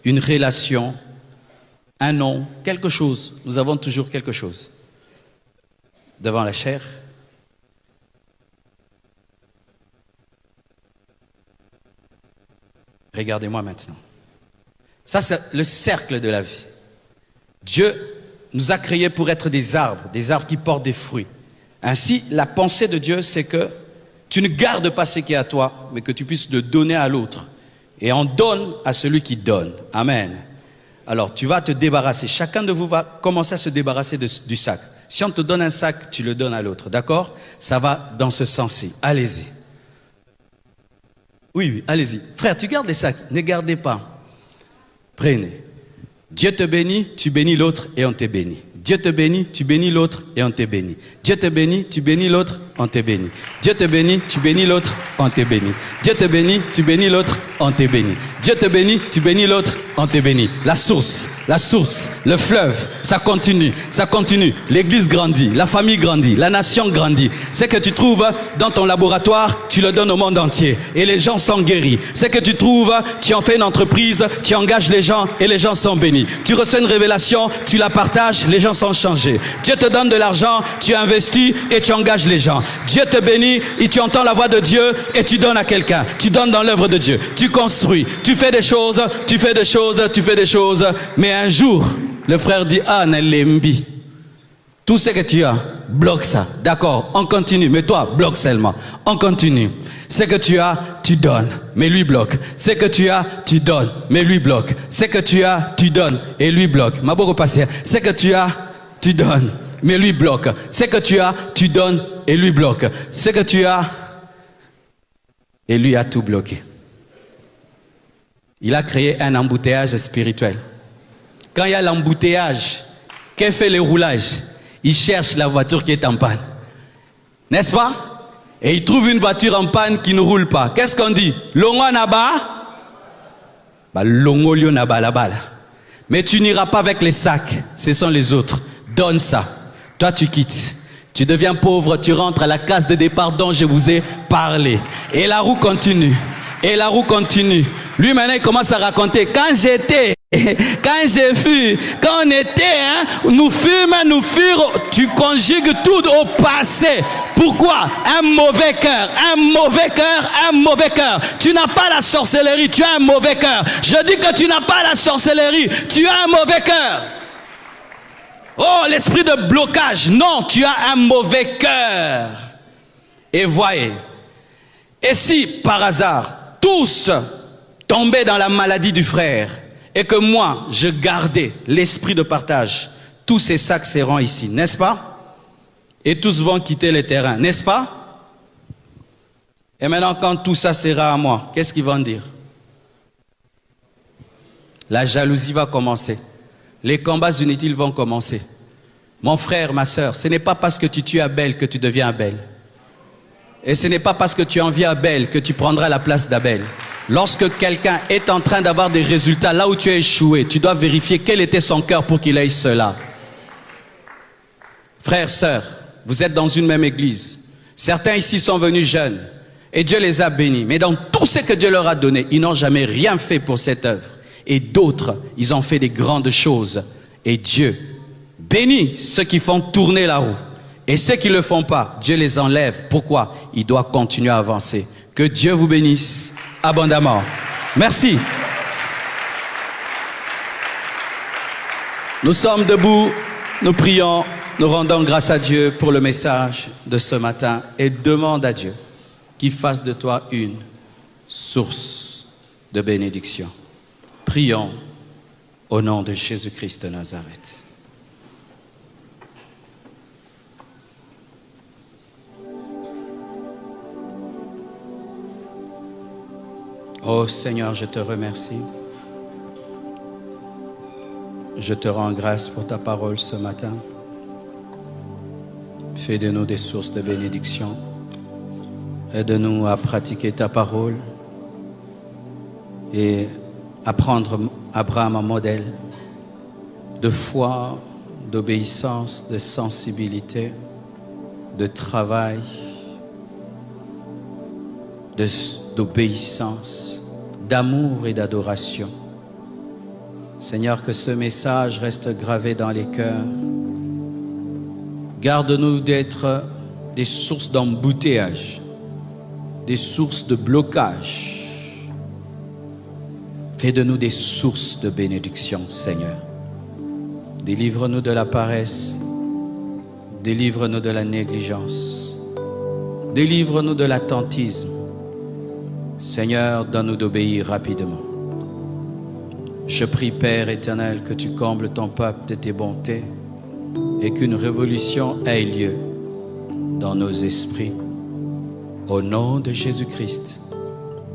une relation, un nom, quelque chose. Nous avons toujours quelque chose. Devant la chair. Regardez-moi maintenant. Ça, c'est le cercle de la vie. Dieu nous a créés pour être des arbres qui portent des fruits. Ainsi, la pensée de Dieu, c'est que tu ne gardes pas ce qui est à toi, mais que tu puisses le donner à l'autre. Et on donne à celui qui donne. Amen. Alors, tu vas te débarrasser. Chacun de vous va commencer à se débarrasser du sac. Si on te donne un sac, tu le donnes à l'autre. D'accord? Ça va dans ce sens-ci. Allez-y. Oui, allez-y. Frère, tu gardes les sacs. Ne gardez pas. Prenez. Dieu te bénit, tu bénis l'autre et on te bénit. Dieu te bénit, tu bénis l'autre et on te bénit. Dieu te bénit, tu bénis l'autre, on te bénit. Dieu te bénit, tu bénis l'autre, on te bénit. Dieu te bénit, tu bénis l'autre, on te bénit. Dieu te bénit, tu bénis l'autre, on te bénit. La source, le fleuve, ça continue. L'église grandit, la famille grandit, la nation grandit. Ce que tu trouves dans ton laboratoire, tu le donnes au monde entier. Et les gens sont guéris. Ce que tu trouves, tu en fais une entreprise, tu engages les gens et les gens sont bénis. Tu reçois une révélation, tu la partages, les gens sont changés. Dieu te donne de l'argent, tu investis et tu engages les gens. Dieu te bénit et tu entends la voix de Dieu et tu donnes à quelqu'un. Tu donnes dans l'œuvre de Dieu. Tu construis, tu fais des choses. Mais un jour, le frère dit, ah, Nalembi, tout ce que tu as, bloque ça. D'accord, on continue, mais toi, bloque seulement. On continue. Ce que tu as, tu donnes, mais lui bloque. Ce que tu as, tu donnes, mais lui bloque. Ce que tu as, tu donnes, et lui bloque. Ma beau passer. Ce que tu as, tu donnes, mais lui bloque. Ce que tu as, tu donnes, et lui bloque. Ce que tu as, et lui a tout bloqué. Il a créé un embouteillage spirituel. Quand il y a l'embouteillage, qu'est fait le roulage? Il cherche la voiture qui est en panne. N'est-ce pas? Et il trouve une voiture en panne qui ne roule pas. Qu'est-ce qu'on dit? Longo naba? Longo lio naba la balle. Mais tu n'iras pas avec les sacs. Ce sont les autres. Donne ça. Toi, tu quittes. Tu deviens pauvre, tu rentres à la case de départ dont je vous ai parlé. Et la roue continue. Lui, maintenant, il commence à raconter. Quand j'ai on était, nous fûmes, tu conjugues tout au passé. Pourquoi? Un mauvais cœur. Tu n'as pas la sorcellerie, tu as un mauvais cœur. Je dis que tu n'as pas la sorcellerie, tu as un mauvais cœur. Oh, l'esprit de blocage. Non, tu as un mauvais cœur. Et voyez, et si par hasard, tous tombaient dans la maladie du frère et que moi, je gardais l'esprit de partage, tous ces sacs seront ici, n'est-ce pas? Et tous vont quitter le terrain, n'est-ce pas? Et maintenant, quand tout ça sera à moi, qu'est-ce qu'ils vont dire? La jalousie va commencer. Les combats inutiles vont commencer. Mon frère, ma soeur, ce n'est pas parce que tu tues Abel que tu deviens Abel. Et ce n'est pas parce que tu envies Abel que tu prendras la place d'Abel. Lorsque quelqu'un est en train d'avoir des résultats là où tu as échoué, tu dois vérifier quel était son cœur pour qu'il ait cela. Frères, sœurs, vous êtes dans une même église. Certains ici sont venus jeunes et Dieu les a bénis. Mais dans tout ce que Dieu leur a donné, ils n'ont jamais rien fait pour cette œuvre. Et d'autres, ils ont fait des grandes choses. Et Dieu bénit ceux qui font tourner la roue. Et ceux qui ne le font pas, Dieu les enlève. Pourquoi? Ils doivent continuer à avancer. Que Dieu vous bénisse abondamment. Merci. Nous sommes debout, nous prions, nous rendons grâce à Dieu pour le message de ce matin et demande à Dieu qu'il fasse de toi une source de bénédiction. Prions au nom de Jésus-Christ de Nazareth. Oh Seigneur, je te remercie. Je te rends grâce pour ta parole ce matin. Fais de nous des sources de bénédiction. Aide-nous à pratiquer ta parole et à prendre Abraham en modèle de foi, d'obéissance, de sensibilité, de travail, d'obéissance, d'amour et d'adoration. Seigneur, que ce message reste gravé dans les cœurs. Garde-nous d'être des sources d'embouteillage, des sources de blocage. Fais de nous des sources de bénédiction, Seigneur. Délivre-nous de la paresse, délivre-nous de la négligence, délivre-nous de l'attentisme. Seigneur, donne-nous d'obéir rapidement. Je prie, Père éternel, que tu combles ton peuple de tes bontés et qu'une révolution ait lieu dans nos esprits. Au nom de Jésus-Christ,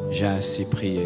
j'ai ainsi prié.